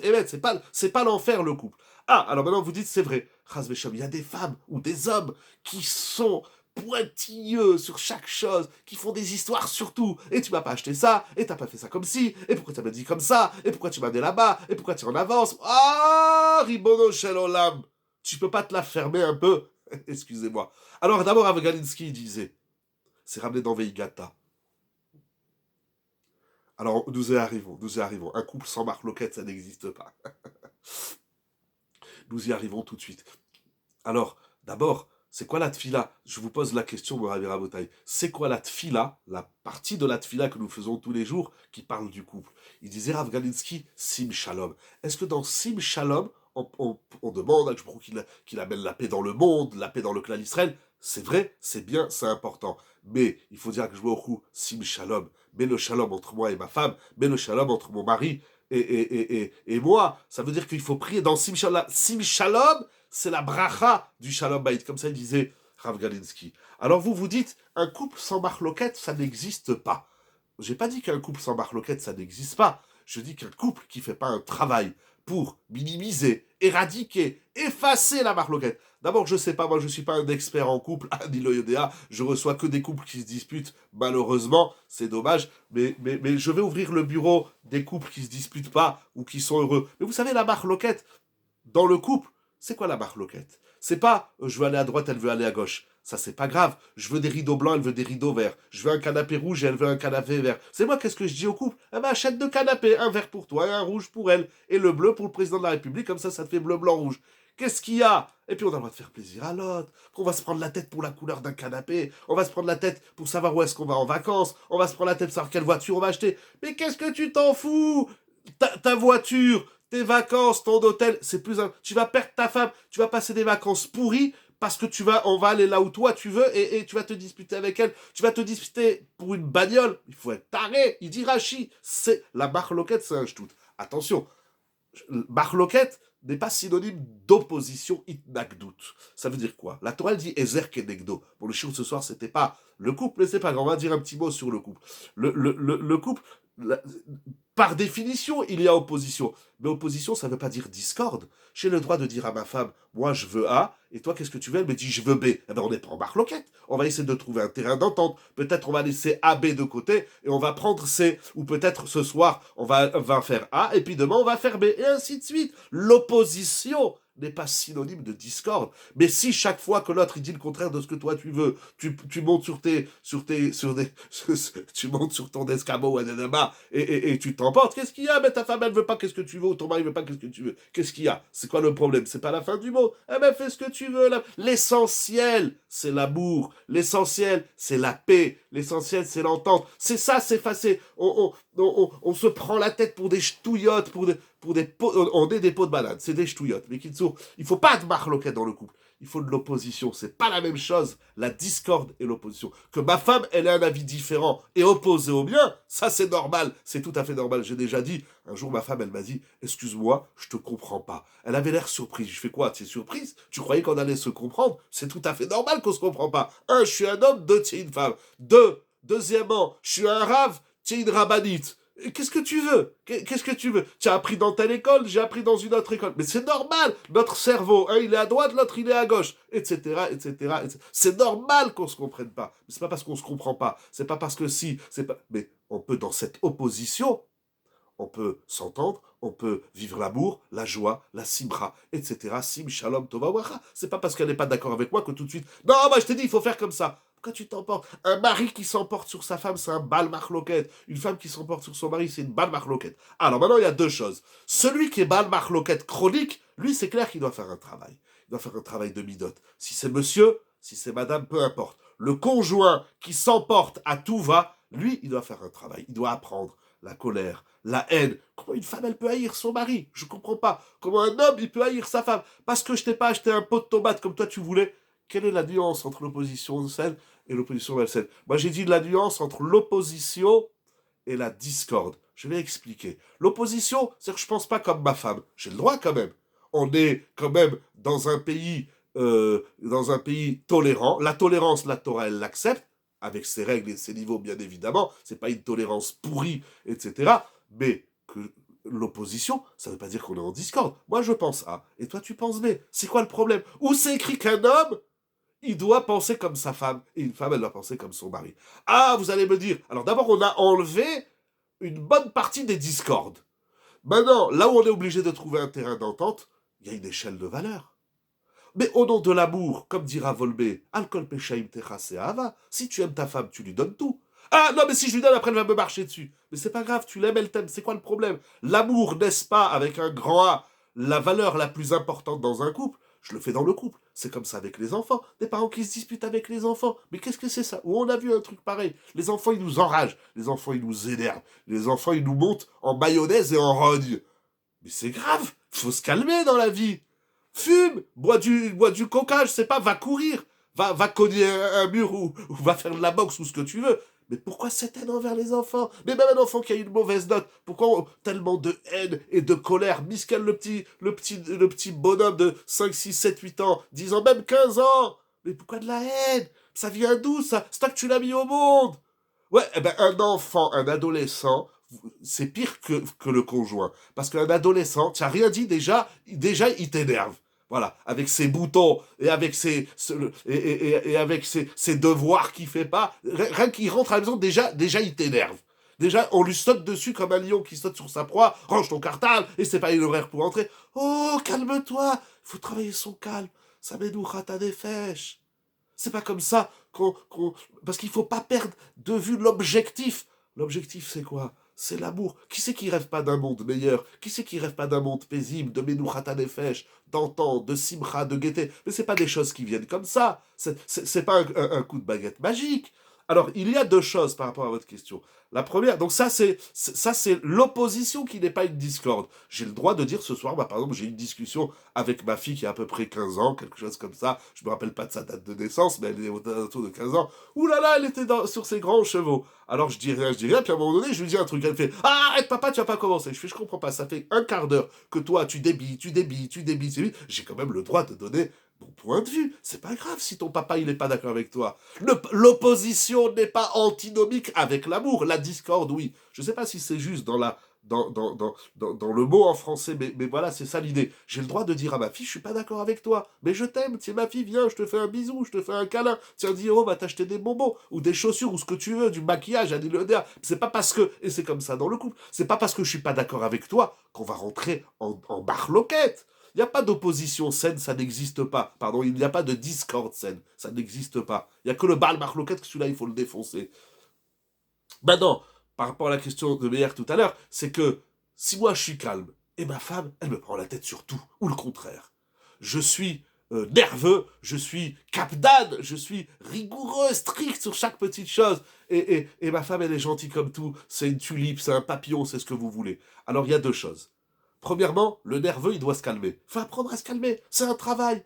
S1: c'est pas l'enfer le couple. Ah, alors maintenant vous dites, c'est vrai, chas shalom, il y a des femmes ou des hommes qui sont pointilleux sur chaque chose, qui font des histoires sur tout. Et tu m'as pas acheté ça, et t'as pas fait ça comme ci, et pourquoi tu m'as dit comme ça, et pourquoi tu m'as dit là-bas, et pourquoi tu es en avance. Ah, ribono shel olam. Tu peux pas te la fermer un peu? Excusez-moi. Alors d'abord, Avgalinsky il disait, c'est ramené dans Veigata. Alors nous y arrivons. Un couple sans marloquette, ça n'existe pas. Nous y arrivons tout de suite. Alors, d'abord, c'est quoi la tfila? Je vous pose la question, Moravi Rabotai. C'est quoi la tfila, la partie de la tfila que nous faisons tous les jours qui parle du couple? Il disait Rav Galinsky, Sim Shalom. Est-ce que dans Sim Shalom, on demande à Jbrou qu'il amène la paix dans le monde, la paix dans le clan d'Israël? C'est vrai, c'est bien, c'est important. Mais il faut dire que Jbrou, Sim Shalom. Mais le shalom entre moi et ma femme, mais le shalom entre mon mari et moi. Ça veut dire qu'il faut prier dans Sim Shalom. Sim Shalom, c'est la bracha du Shalom Bayit, comme ça il disait Rav Galinsky. Alors vous dites, un couple sans marloquette, ça n'existe pas. J'ai pas dit qu'un couple sans marloquette, ça n'existe pas. Je dis qu'un couple qui fait pas un travail pour minimiser, éradiquer, effacer la marloquette. D'abord, je sais pas, moi je suis pas un expert en couple, ni le Yodéa, je reçois que des couples qui se disputent, malheureusement, c'est dommage, mais je vais ouvrir le bureau des couples qui se disputent pas ou qui sont heureux. Mais vous savez, la marloquette, dans le couple, c'est quoi la marloquette? C'est pas je veux aller à droite, elle veut aller à gauche. Ça, c'est pas grave. Je veux des rideaux blancs, elle veut des rideaux verts. Je veux un canapé rouge et elle veut un canapé vert. C'est moi, qu'est-ce que je dis au couple? Eh ben, achète deux canapés, un vert pour toi et un rouge pour elle. Et le bleu pour le président de la République, comme ça te fait bleu, blanc, rouge. Qu'est-ce qu'il y a? Et puis on a le droit de faire plaisir à l'autre. On va se prendre la tête pour la couleur d'un canapé. On va se prendre la tête pour savoir où est-ce qu'on va en vacances. On va se prendre la tête pour savoir quelle voiture on va acheter. Mais qu'est-ce que tu t'en fous? Ta voiture, tes vacances, ton hôtel, c'est plus un... Tu vas perdre ta femme, tu vas passer des vacances pourries parce que on va aller là où toi tu veux et tu vas te disputer avec elle. Tu vas te disputer pour une bagnole. Il faut être taré. Il dit Rachi, c'est la marloquette, c'est un shtout. Attention, marloquette n'est pas synonyme d'opposition itnagdout. Ça veut dire quoi? La Torah dit Ezer Kenegdo. Pour le shiur ce soir, c'était pas le couple, mais c'est pas grave. On va dire un petit mot sur le couple. Le couple, par définition, il y a opposition. Mais opposition, ça ne veut pas dire discorde. J'ai le droit de dire à ma femme, moi je veux A, et toi qu'est-ce que tu veux? Elle me dit je veux B. Eh ben on n'est pas en marloquette. On va essayer de trouver un terrain d'entente. Peut-être on va laisser A, B de côté, et on va prendre C. Ou peut-être ce soir, on va faire A, et puis demain on va faire B, et ainsi de suite. L'opposition n'est pas synonyme de discorde. Mais si chaque fois que l'autre il dit le contraire de ce que toi tu veux, tu montes tu montes sur ton escabeau et tu t'emportes, qu'est-ce qu'il y a? Mais ta femme elle veut pas, qu'est-ce que tu veux? Ou ton mari veut pas, qu'est-ce que tu veux? Qu'est-ce qu'il y a? C'est quoi le problème? C'est pas la fin du monde. Eh ben fais ce que tu veux là. L'essentiel c'est l'amour, l'essentiel c'est la paix, l'essentiel c'est l'entente. C'est ça, c'est facile. On se prend la tête pour des ch'touillottes, pour des pots, on est des pots de banane, c'est des ch'touillottes. Mais il faut pas de marloquette dans le couple. Il faut de l'opposition. C'est pas la même chose, la discorde et l'opposition. Que ma femme, elle ait un avis différent et opposé au mien, ça c'est normal. C'est tout à fait normal. J'ai déjà dit, un jour ma femme, elle m'a dit, excuse-moi, je te comprends pas. Elle avait l'air surprise. Je fais quoi? Tu es surprise? Tu croyais qu'on allait se comprendre? C'est tout à fait normal qu'on se comprend pas. Un, je suis un homme. Deux, tu es une femme. Deuxièmement, je suis un rave, tu es une rabbinite. Qu'est-ce que tu veux? Qu'est-ce que tu veux? Tu as appris dans telle école, j'ai appris dans une autre école. Mais c'est normal, notre cerveau, un il est à droite, l'autre il est à gauche, etc., etc., etc. C'est normal qu'on se comprenne pas. Mais c'est pas parce qu'on se comprend pas, c'est pas parce que si, c'est pas... Mais on peut, dans cette opposition, on peut s'entendre, on peut vivre l'amour, la joie, la simra, etc. Sim, shalom, tova, wacha. C'est pas parce qu'elle n'est pas d'accord avec moi que tout de suite, non, moi je t'ai dit, il faut faire comme ça. Pourquoi tu t'emportes? Un mari qui s'emporte sur sa femme, c'est un bal marloquette. Une femme qui s'emporte sur son mari, c'est une bal marloquette. Alors maintenant, il y a deux choses. Celui qui est bal marloquette chronique, lui, c'est clair qu'il doit faire un travail. Il doit faire un travail de midote. Si c'est monsieur, si c'est madame, peu importe. Le conjoint qui s'emporte à tout va, lui, il doit faire un travail. Il doit apprendre la colère, la haine. Comment une femme, elle peut haïr son mari? Je comprends pas. Comment un homme, il peut haïr sa femme? Parce que je t'ai pas acheté un pot de tomates comme toi tu voulais. Quelle est la nuance entre l'opposition saine et l'opposition malsaine? Moi, j'ai dit la nuance entre l'opposition et la discorde. Je vais expliquer. L'opposition, c'est que je pense pas comme ma femme. J'ai le droit quand même. On est quand même dans un pays tolérant. La tolérance, la Torah, elle l'accepte, avec ses règles et ses niveaux, bien évidemment. C'est pas une tolérance pourrie, etc. Mais que l'opposition, ça veut pas dire qu'on est en discorde. Moi, je pense A, et toi, tu penses B. C'est quoi le problème? Où c'est écrit qu'un homme, il doit penser comme sa femme, et une femme, elle doit penser comme son mari. Ah, vous allez me dire, alors d'abord, on a enlevé une bonne partie des discordes. Maintenant, là où on est obligé de trouver un terrain d'entente, il y a une échelle de valeur. Mais au nom de l'amour, comme dira Volbé, Alkol Peshaim Ava, si tu aimes ta femme, tu lui donnes tout. Ah non, mais si je lui donne, après elle va me marcher dessus. Mais c'est pas grave, tu l'aimes, elle t'aime, c'est quoi le problème? L'amour, n'est-ce pas, avec un grand A, la valeur la plus importante dans un couple, je le fais dans le couple. C'est comme ça avec les enfants. Des parents qui se disputent avec les enfants. Mais qu'est-ce que c'est ça? Où on a vu un truc pareil? Les enfants, ils nous enragent. Les enfants, ils nous énervent. Les enfants, ils nous montent en mayonnaise et en rogne. Mais c'est grave. Faut se calmer dans la vie. Fume, bois du coca, je sais pas, va courir, va cogner un mur ou va faire de la boxe ou ce que tu veux. Mais pourquoi cette haine envers les enfants? Mais même un enfant qui a une mauvaise note, pourquoi tellement de haine et de colère? Miskel, le petit bonhomme de 5, 6, 7, 8 ans, 10 ans, même 15 ans. Mais pourquoi de la haine? Ça vient d'où ça? C'est toi que tu l'as mis au monde. Ouais, eh ben un enfant, un adolescent, c'est pire que le conjoint. Parce qu'un adolescent, tu n'as rien dit déjà il t'énerve. Voilà, avec ses boutons et avec et avec ses devoirs qu'il fait pas, rien qu'il rentre à la maison, déjà il t'énerve. Déjà, on lui saute dessus comme un lion qui saute sur sa proie, range ton cartable, et c'est pas une horaire pour entrer. Oh, calme-toi, il faut travailler son calme. Ça m'édouchera ta défèche. C'est pas comme ça parce qu'il faut pas perdre de vue l'objectif. L'objectif, c'est quoi? C'est l'amour. Qui c'est qui rêve pas d'un monde meilleur? Qui c'est qui rêve pas d'un monde paisible, de Menouchata Nefesh, d'entente, de simcha, de gaieté? Mais c'est pas des choses qui viennent comme ça. C'est pas un coup de baguette magique. Alors, il y a deux choses par rapport à votre question. La première, donc ça c'est l'opposition qui n'est pas une discorde. J'ai le droit de dire ce soir, par exemple, j'ai une discussion avec ma fille qui a à peu près 15 ans, quelque chose comme ça. Je me rappelle pas de sa date de naissance, mais elle est autour de 15 ans. Ouh là là, elle était sur ses grands chevaux. Alors je dis rien, puis à un moment donné, je lui dis un truc, elle me fait ah, arrête papa, tu vas pas commencer. Je comprends pas, ça fait un quart d'heure que toi, tu débilles. J'ai quand même le droit de donner mon point de vue. C'est pas grave si ton papa, il est pas d'accord avec toi. L'opposition n'est pas antinomique avec l'amour. La discorde, oui. Je sais pas si c'est juste dans le mot en français, mais voilà, c'est ça l'idée. J'ai le droit de dire à ma fille, je suis pas d'accord avec toi, mais je t'aime, tiens ma fille, viens, je te fais un bisou, je te fais un câlin, tiens 10 euros, va t'acheter des bonbons, ou des chaussures, ou ce que tu veux, du maquillage, un millionnaire. C'est pas parce que, et c'est comme ça dans le couple, c'est pas parce que je suis pas d'accord avec toi qu'on va rentrer en barloquette. Il n'y a pas d'opposition saine, ça n'existe pas. Pardon, il n'y a pas de discorde saine, ça n'existe pas. Il n'y a que le bal marloquette que celui-là, il faut le défoncer. Maintenant, par rapport à la question de Meyer tout à l'heure, c'est que si moi je suis calme, et ma femme, elle me prend la tête sur tout, ou le contraire. Je suis nerveux, je suis capdane, je suis rigoureux, strict sur chaque petite chose. Et ma femme, elle est gentille comme tout, c'est une tulipe, c'est un papillon, c'est ce que vous voulez. Alors il y a deux choses. Premièrement, le nerveux, il doit se calmer. Faut apprendre à se calmer, c'est un travail.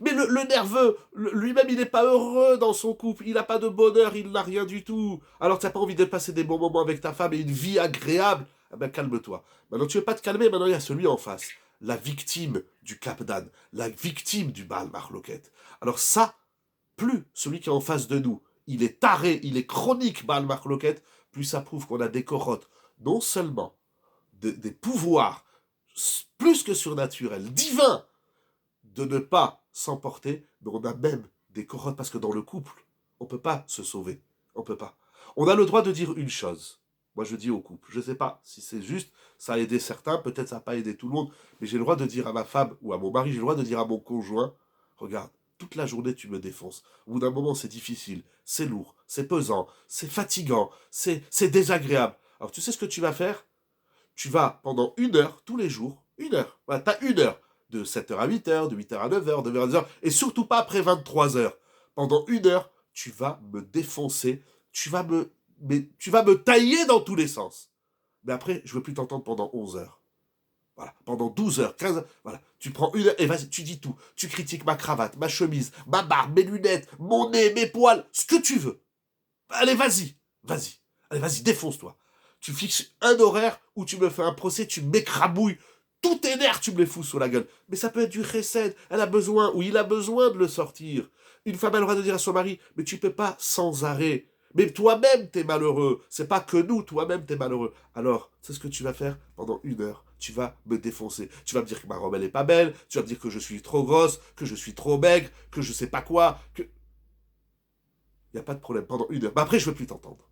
S1: Mais le nerveux, lui-même, il n'est pas heureux dans son couple. Il n'a pas de bonheur, il n'a rien du tout. Alors, tu n'as pas envie de passer des bons moments avec ta femme et une vie agréable. Eh ben, calme-toi. Maintenant, tu ne veux pas te calmer, maintenant, il y a celui en face. La victime du Capdan, la victime du Baal Marloquette. Alors ça, plus celui qui est en face de nous, il est taré, il est chronique Baal Marloquette, plus ça prouve qu'on a des corottes, non seulement des pouvoirs plus que surnaturels, divins, de ne pas s'emporter, mais on a même des corottes, parce que dans le couple, on ne peut pas se sauver. On peut pas. On a le droit de dire une chose. Moi, je dis au couple, je ne sais pas si c'est juste, ça a aidé certains, peut-être ça n'a pas aidé tout le monde, mais j'ai le droit de dire à ma femme ou à mon mari, j'ai le droit de dire à mon conjoint, regarde, toute la journée, tu me défonces. Au bout d'un moment, c'est difficile, c'est lourd, c'est pesant, c'est fatigant, c'est désagréable. Alors, tu sais ce que tu vas faire? Tu vas, pendant 1 heure, tous les jours, 1 heure, voilà, tu as 1 heure, de 7h à 8h, de 8h à 9h, de 9h à 10h, et surtout pas après 23h. Pendant 1 heure, tu vas me défoncer, tu vas me tailler dans tous les sens. Mais après, je veux plus t'entendre pendant 11 heures. Voilà, pendant 12 heures, 15 heures, voilà. Tu prends 1 heure et vas-y, tu dis tout. Tu critiques ma cravate, ma chemise, ma barbe, mes lunettes, mon nez, mes poils, ce que tu veux. Allez, vas-y. Allez, vas-y, défonce-toi. tu fixes un horaire où tu me fais un procès, tu m'écrabouilles, tous tes nerfs, tu me les fous sur la gueule. Mais ça peut être du chesed, elle a besoin, ou il a besoin de le sortir. Une femme a le droit de dire à son mari, mais tu peux pas sans arrêt. Mais toi-même, t'es malheureux. C'est pas que nous, toi-même, t'es malheureux. Alors, c'est ce que tu vas faire pendant 1 heure. Tu vas me défoncer. Tu vas me dire que ma robe, elle est pas belle. Tu vas me dire que je suis trop grosse, que je suis trop maigre, que je sais pas quoi. Que... Y a pas de problème pendant 1 heure. Mais après, je veux plus t'entendre.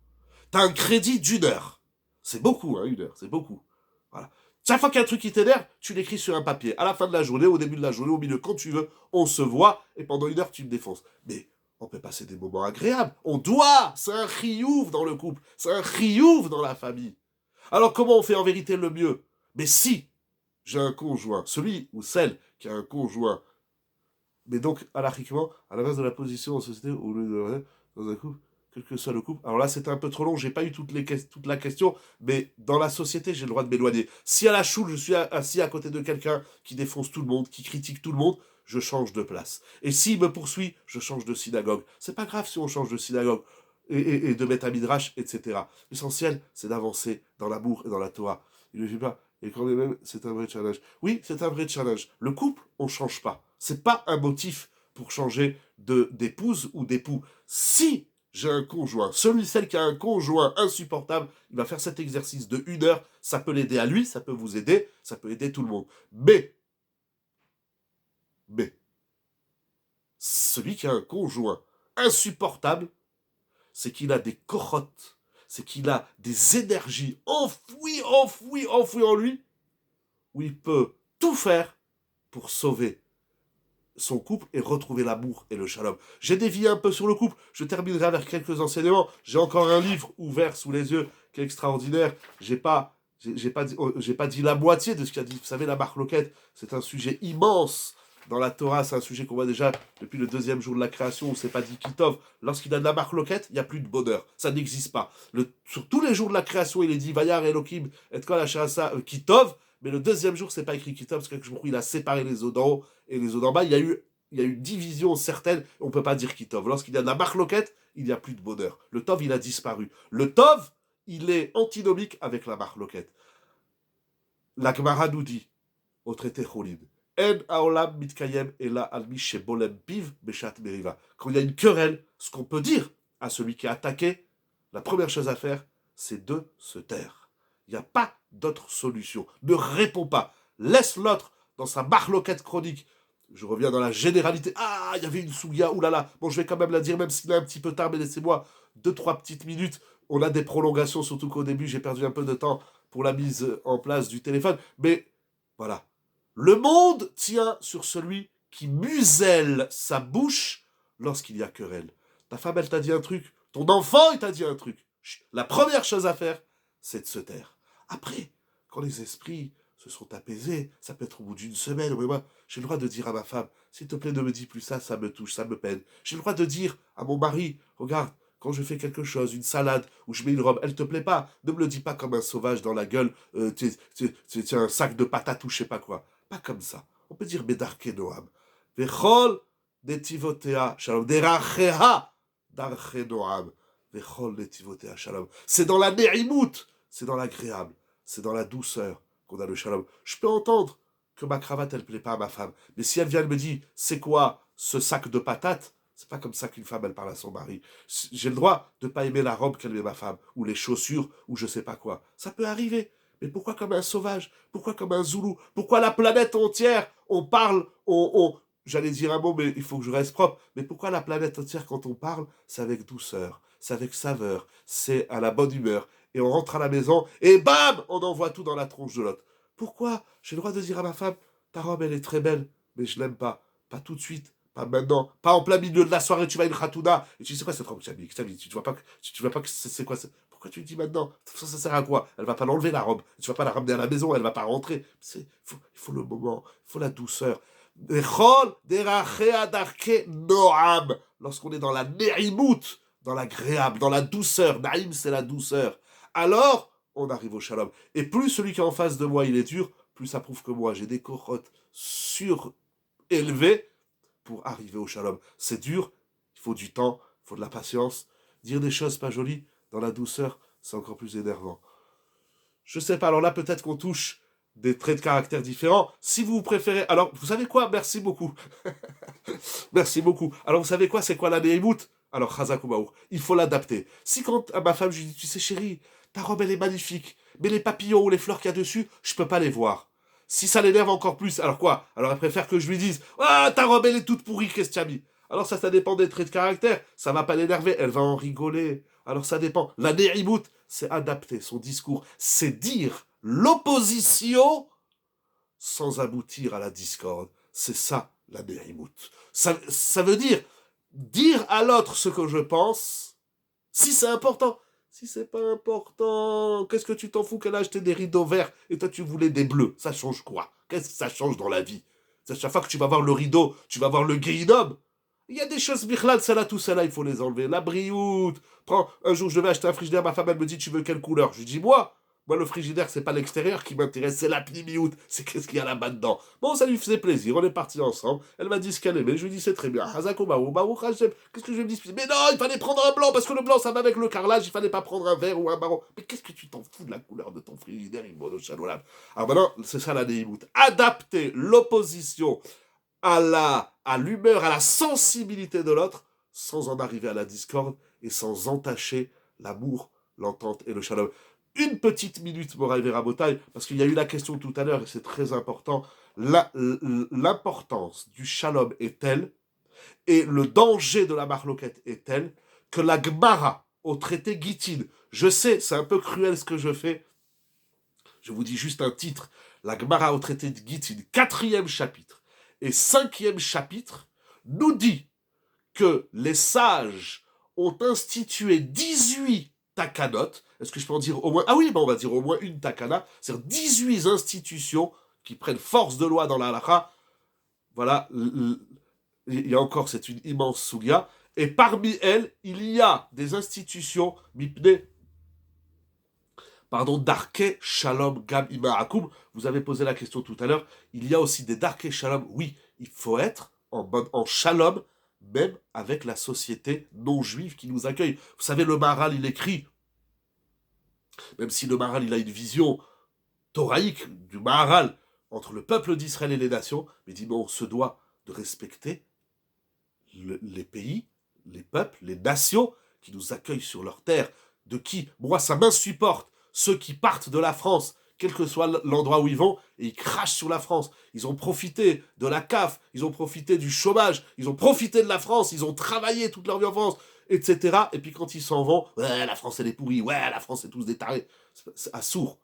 S1: T'as un crédit d'1 heure. C'est beaucoup, hein, 1 heure. C'est beaucoup. Voilà. Chaque fois qu'il y a un truc qui t'énerve, tu l'écris sur un papier. À la fin de la journée, au début de la journée, au milieu, quand tu veux, on se voit et pendant 1 heure, tu me défonces. Mais on peut passer des moments agréables. On doit. C'est un riouf dans le couple. C'est un riouf dans la famille. Alors comment on fait en vérité le mieux? Mais si j'ai un conjoint, celui ou celle qui a un conjoint, mais donc anarchiquement, à l'inverse de la position en société, au lieu de dans un couple, quel que soit le couple. Alors là, c'était un peu trop long, j'ai pas eu toute la question, mais dans la société, j'ai le droit de m'éloigner. Si à la choule, je suis assis à côté de quelqu'un qui défonce tout le monde, qui critique tout le monde, je change de place. Et s'il me poursuit, je change de synagogue. C'est pas grave si on change de synagogue et de mettre un midrash, etc. L'essentiel, c'est d'avancer dans l'amour et dans la Torah. Il ne fait pas. Et quand même, c'est un vrai challenge. Oui, c'est un vrai challenge. Le couple, on change pas. C'est pas un motif pour changer d'épouse ou d'époux. Si j'ai un conjoint, celle qui a un conjoint insupportable, il va faire cet exercice de 1 heure, ça peut l'aider à lui, ça peut vous aider, ça peut aider tout le monde. Mais, celui qui a un conjoint insupportable, c'est qu'il a des corottes, c'est qu'il a des énergies enfouies en lui, où il peut tout faire pour sauver son couple et retrouver l'amour et le shalom. J'ai dévié un peu sur le couple, je terminerai avec quelques enseignements. J'ai encore un livre ouvert sous les yeux qui est extraordinaire. J'ai pas dit la moitié de ce qu'a dit. Vous savez, la marloquette, c'est un sujet immense. Dans la Torah, c'est un sujet qu'on voit déjà depuis le 2e jour de la création, où c'est pas dit Kitov. Lorsqu'il y a de la marloquette, il n'y a plus de bonheur. Ça n'existe pas. Sur tous les jours de la création, il est dit Vayar Elohim et kol hashasa Kitov. Mais le 2e jour, c'est pas écrit Kitov, parce que il a séparé les eaux d'en haut et les eaux d'en bas. Il y a eu une division certaine, on ne peut pas dire Kitov. Lorsqu'il y a de la marloquette, il n'y a plus de bonheur. Le Tov, il a disparu. Le Tov, il est antinomique avec la marloquette. La Gemara nous dit, au traité Cholid, En aolam mitkayem ela almi shebolem piv beshat meriva. Quand il y a une querelle, ce qu'on peut dire à celui qui a attaqué, la première chose à faire, c'est de se taire. Il n'y a pas d'autre solution. Ne réponds pas. Laisse l'autre dans sa marloquette chronique. Je reviens dans la généralité. Ah, il y avait une souga, oulala. Bon, je vais quand même la dire, même s'il est un petit peu tard, mais laissez-moi 2-3 petites minutes. On a des prolongations, surtout qu'au début, j'ai perdu un peu de temps pour la mise en place du téléphone. Mais voilà. Le monde tient sur celui qui muselle sa bouche lorsqu'il y a querelle. Ta femme, elle t'a dit un truc. Ton enfant, il t'a dit un truc. La première chose à faire, c'est de se taire. Après, quand les esprits se sont apaisés, ça peut être au bout d'une semaine, mais moi, j'ai le droit de dire à ma femme, s'il te plaît, ne me dis plus ça, ça me touche, ça me peine. J'ai le droit de dire à mon mari, regarde, quand je fais quelque chose, une salade, ou je mets une robe, elle te plaît pas, ne me le dis pas comme un sauvage dans la gueule, tu un sac de patates ou je sais pas quoi. Pas comme ça. On peut dire Bedarke Noam. Vechol netivotea shalom. Derachea darche Noam. Vechol netivotea shalom. C'est dans la ne'imout, c'est dans l'agréable, c'est dans la douceur qu'on a le shalom. Je peux entendre que ma cravate, elle plaît pas à ma femme. Mais si elle vient et me dit, c'est quoi ce sac de patates? C'est pas comme ça qu'une femme, elle parle à son mari. J'ai le droit de pas aimer la robe qu'elle met ma femme, ou les chaussures, ou je sais pas quoi. Ça peut arriver. Mais pourquoi comme un sauvage? Pourquoi comme un zoulou? Pourquoi la planète entière, on parle, j'allais dire un mot, mais il faut que je reste propre. Mais pourquoi la planète entière, quand on parle, c'est avec douceur, c'est avec saveur, c'est à la bonne humeur. Et on rentre à la maison, et bam, on envoie tout dans la tronche de l'autre. Pourquoi? J'ai le droit de dire à ma femme, ta robe, elle est très belle, mais je l'aime pas. Pas tout de suite, pas maintenant, pas en plein milieu de la soirée, tu vas à une khatouna, et tu sais quoi cette robe, tu vois pas que c'est quoi, pourquoi tu le dis maintenant? Ça sert à quoi? Elle va pas l'enlever la robe, tu vas pas la ramener à la maison, elle va pas rentrer. Il faut le moment, il faut la douceur. Lorsqu'on est dans la ne'imout, dans l'agréable, dans la douceur, naïm c'est la douceur, alors on arrive au shalom. Et plus celui qui est en face de moi il est dur, plus ça prouve que moi j'ai des corottes surélevées pour arriver au shalom. C'est dur, il faut du temps, il faut de la patience. Dire des choses pas jolies dans la douceur, c'est encore plus énervant. Je sais pas, alors là, peut-être qu'on touche des traits de caractère différents. Si vous préférez... Alors, vous savez quoi? Merci beaucoup. Merci beaucoup. Alors, vous savez quoi? C'est quoi la Nehimout? Alors, Chazakoumaour, il faut l'adapter. Si quand à ma femme, je lui dis, tu sais, chérie, ta robe, elle est magnifique, mais les papillons ou les fleurs qu'il y a dessus, je peux pas les voir. Si ça l'énerve encore plus, alors quoi? Alors, elle préfère que je lui dise, ah, ta robe, elle est toute pourrie, qu'est-ce que tu as mis? Alors, ça dépend des traits de caractère. Ça va pas l'énerver, elle va en rigoler. Alors, ça dépend. La Nehimout, c'est adapter son discours, c'est dire l'opposition sans aboutir à la discorde. C'est ça, la Nehimout. Ça veut dire à l'autre ce que je pense, si c'est important. Si c'est pas important, qu'est-ce que tu t'en fous qu'elle a acheté des rideaux verts et toi tu voulais des bleus? Ça change quoi? Qu'est-ce que ça change dans la vie? C'est chaque fois que tu vas voir le rideau, tu vas voir le guéhinum. Il y a des choses, Bichlal, celle-là, tout celle-là, il faut les enlever. La brioute. Prends, un jour, je devais acheter un frigidaire, ma femme, elle me dit, tu veux quelle couleur? Je lui dis, moi, le frigidaire, c'est pas l'extérieur qui m'intéresse, c'est la pnimiout. C'est qu'est-ce qu'il y a là-bas dedans. Bon, ça lui faisait plaisir, on est partis ensemble. Elle m'a dit ce qu'elle aimait, je lui dis, c'est très bien. Hazako Baruch Hashem. Qu'est-ce que je vais me disputer? Mais non, il fallait prendre un blanc, parce que le blanc, ça va avec le carrelage, il fallait pas prendre un vert ou un marron. Mais qu'est-ce que tu t'en fous de la couleur de ton frigidaire, Imono Shalolab? Alors maintenant, c'est ça la Nehimout. Adapter l'opposition à l'humeur, à la sensibilité de l'autre, sans en arriver à la discorde et sans entacher l'amour, l'entente et le shalom. Une petite minute, Moraï Verabotaï, parce qu'il y a eu la question tout à l'heure et c'est très important. L'importance du shalom est telle et le danger de la marloquette est tel que la Gemara au traité Gittin, je sais, c'est un peu cruel ce que je fais, je vous dis juste un titre, la Gemara au traité de Gittin, 4e chapitre et 5e chapitre, nous dit que les sages ont institué 18 takanot. Est-ce que je peux en dire au moins... Ah oui, on va dire au moins une takana. C'est-à-dire 18 institutions qui prennent force de loi dans la halakha. Voilà, il y a encore, c'est une immense soulia. Et parmi elles, il y a des institutions, Darke Shalom Gam Ima'akum. Vous avez posé la question tout à l'heure. Il y a aussi des Darke Shalom. Oui, il faut être en Shalom, même avec la société non juive qui nous accueille. Vous savez, le Maharal, il écrit, même si le Maharal, il a une vision thoraïque du Maharal entre le peuple d'Israël et les nations, mais il dit, mais on se doit de respecter les pays, les peuples, les nations qui nous accueillent sur leur terre, de qui, moi, ça m'insupporte, ceux qui partent de la France, quel que soit l'endroit où ils vont, et ils crachent sur la France. Ils ont profité de la CAF, ils ont profité du chômage, ils ont profité de la France, ils ont travaillé toute leur vie en France, etc. Et puis quand ils s'en vont, ouais, la France elle est pourrie, ouais, la France c'est tous des tarés. C'est assourd.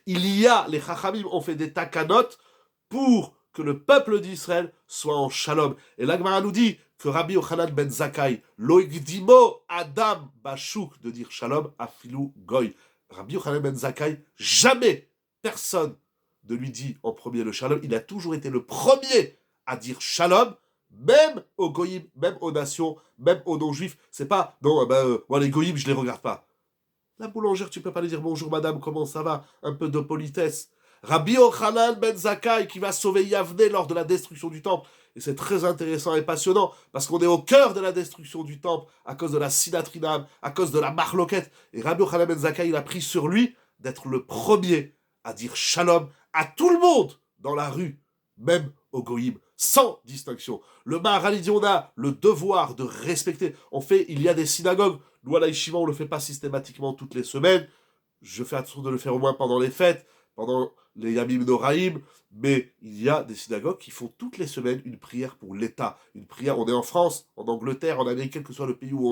S1: Il y a, les Chachamim ont fait des takanot pour que le peuple d'Israël soit en shalom. Et l'Agmara nous dit que Rabbi Yochanan ben Zakkai, loigdimo Adam Bashuk, de dire shalom, afilu goy. Rabbi Yochanan ben Zakkai, jamais personne ne lui dit en premier le shalom. Il a toujours été le premier à dire shalom, même aux goyim, même aux nations, même aux non-juifs. C'est pas, non, moi les goyim, je les regarde pas. La boulangère, tu peux pas lui dire bonjour madame, comment ça va? Un peu de politesse. Rabbi Yochanan ben Zakkai qui va sauver Yavne lors de la destruction du temple. Et c'est très intéressant et passionnant parce qu'on est au cœur de la destruction du temple à cause de la sinatrinam, à cause de la marloquette. Et Rabbi Yochanan ben Zakkai, il a pris sur lui d'être le premier à dire shalom à tout le monde dans la rue, même au goïm, sans distinction. Le Maharal dit on a le devoir de respecter. Il y a des synagogues. Nous, à la Yeshiva, on ne le fait pas systématiquement toutes les semaines. Je fais attention de le faire au moins pendant les fêtes, pendant les Yamim Noraïm, mais il y a des synagogues qui font toutes les semaines une prière pour l'État. Une prière, on est en France, en Angleterre, en Amérique, quel que soit le pays où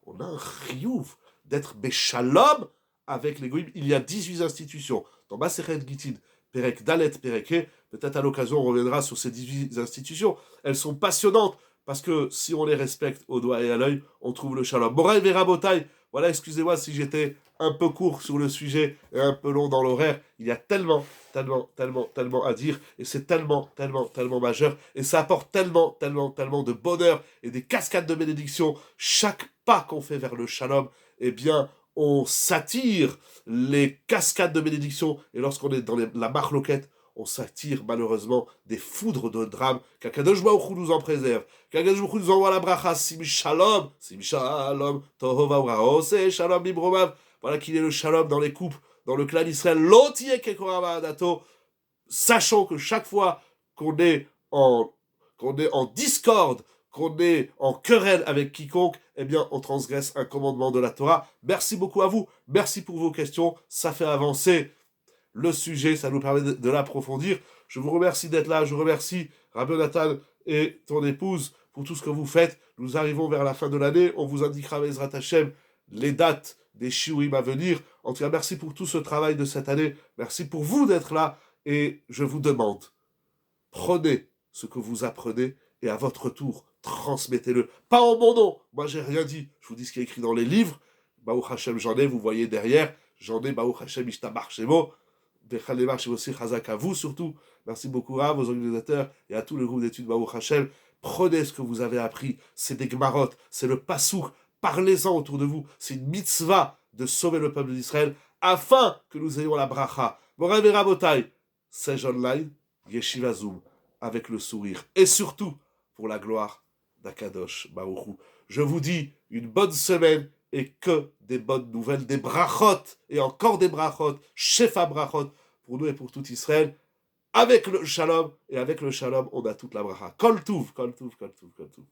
S1: on a un riouf d'être béchalom avec les goïms. Il y a 18 institutions. Dans Masechet Gittin, Perek Dalet, Pereke, peut-être à l'occasion on reviendra sur ces 18 institutions. Elles sont passionnantes, parce que si on les respecte au doigt et à l'œil, on trouve le shalom. Moraï Verabotaï, voilà, excusez-moi si j'étais un peu court sur le sujet et un peu long dans l'horaire. Il y a tellement à dire, et c'est tellement majeur, et ça apporte tellement de bonheur et des cascades de bénédiction. Chaque pas qu'on fait vers le shalom, eh bien, on s'attire les cascades de bénédiction, et lorsqu'on est dans la marloquette, on s'attire malheureusement des foudres de drame. Qu'Akadosh Baruch Hu nous en préserve. Qu'Akadosh Baruch Hu nous envoie la bracha. Sim shalom, tohova uraose, shalom bibromav. Voilà qu'il est le shalom dans les couples, dans le clan d'Israël, l'otiye kekorama adato, sachant que chaque fois qu'on est en discorde, qu'on est en querelle avec quiconque, eh bien, on transgresse un commandement de la Torah. Merci beaucoup à vous. Merci pour vos questions. Ça fait avancer le sujet, ça nous permet de l'approfondir. Je vous remercie d'être là. Je remercie Rabbi Nathan et ton épouse pour tout ce que vous faites. Nous arrivons vers la fin de l'année. On vous indiquera, Bezrat Hashem, les dates des shiurim à venir. En tout cas, merci pour tout ce travail de cette année. Merci pour vous d'être là. Et je vous demande, prenez ce que vous apprenez et à votre tour, transmettez-le. Pas en mon nom. Moi, j'ai rien dit. Je vous dis ce qui est écrit dans les livres. Baruch Hashem, j'en ai. Vous voyez derrière. J'en ai. Baruch Hashem, Ishtabach Shemo. Bechalema Shemo aussi Chazak à vous surtout. Merci beaucoup à vos organisateurs et à tout le groupe d'études Baruch Hashem. Prenez ce que vous avez appris. C'est des Gmarot. C'est le Passouk. Parlez-en autour de vous. C'est une mitzvah de sauver le peuple d'Israël afin que nous ayons la bracha. Morav et Rabotai, Sage Online, Yeshiva Zoom, avec le sourire. Et surtout, pour la gloire d'Akadosh Baruch Hu. Je vous dis une bonne semaine et que des bonnes nouvelles, des brachot, et encore des brachot, shefa brachot, pour nous et pour tout Israël. Avec le shalom, et avec le shalom, on a toute la bracha. Kol tuv, kol tuv, kol tuv, kol tuv.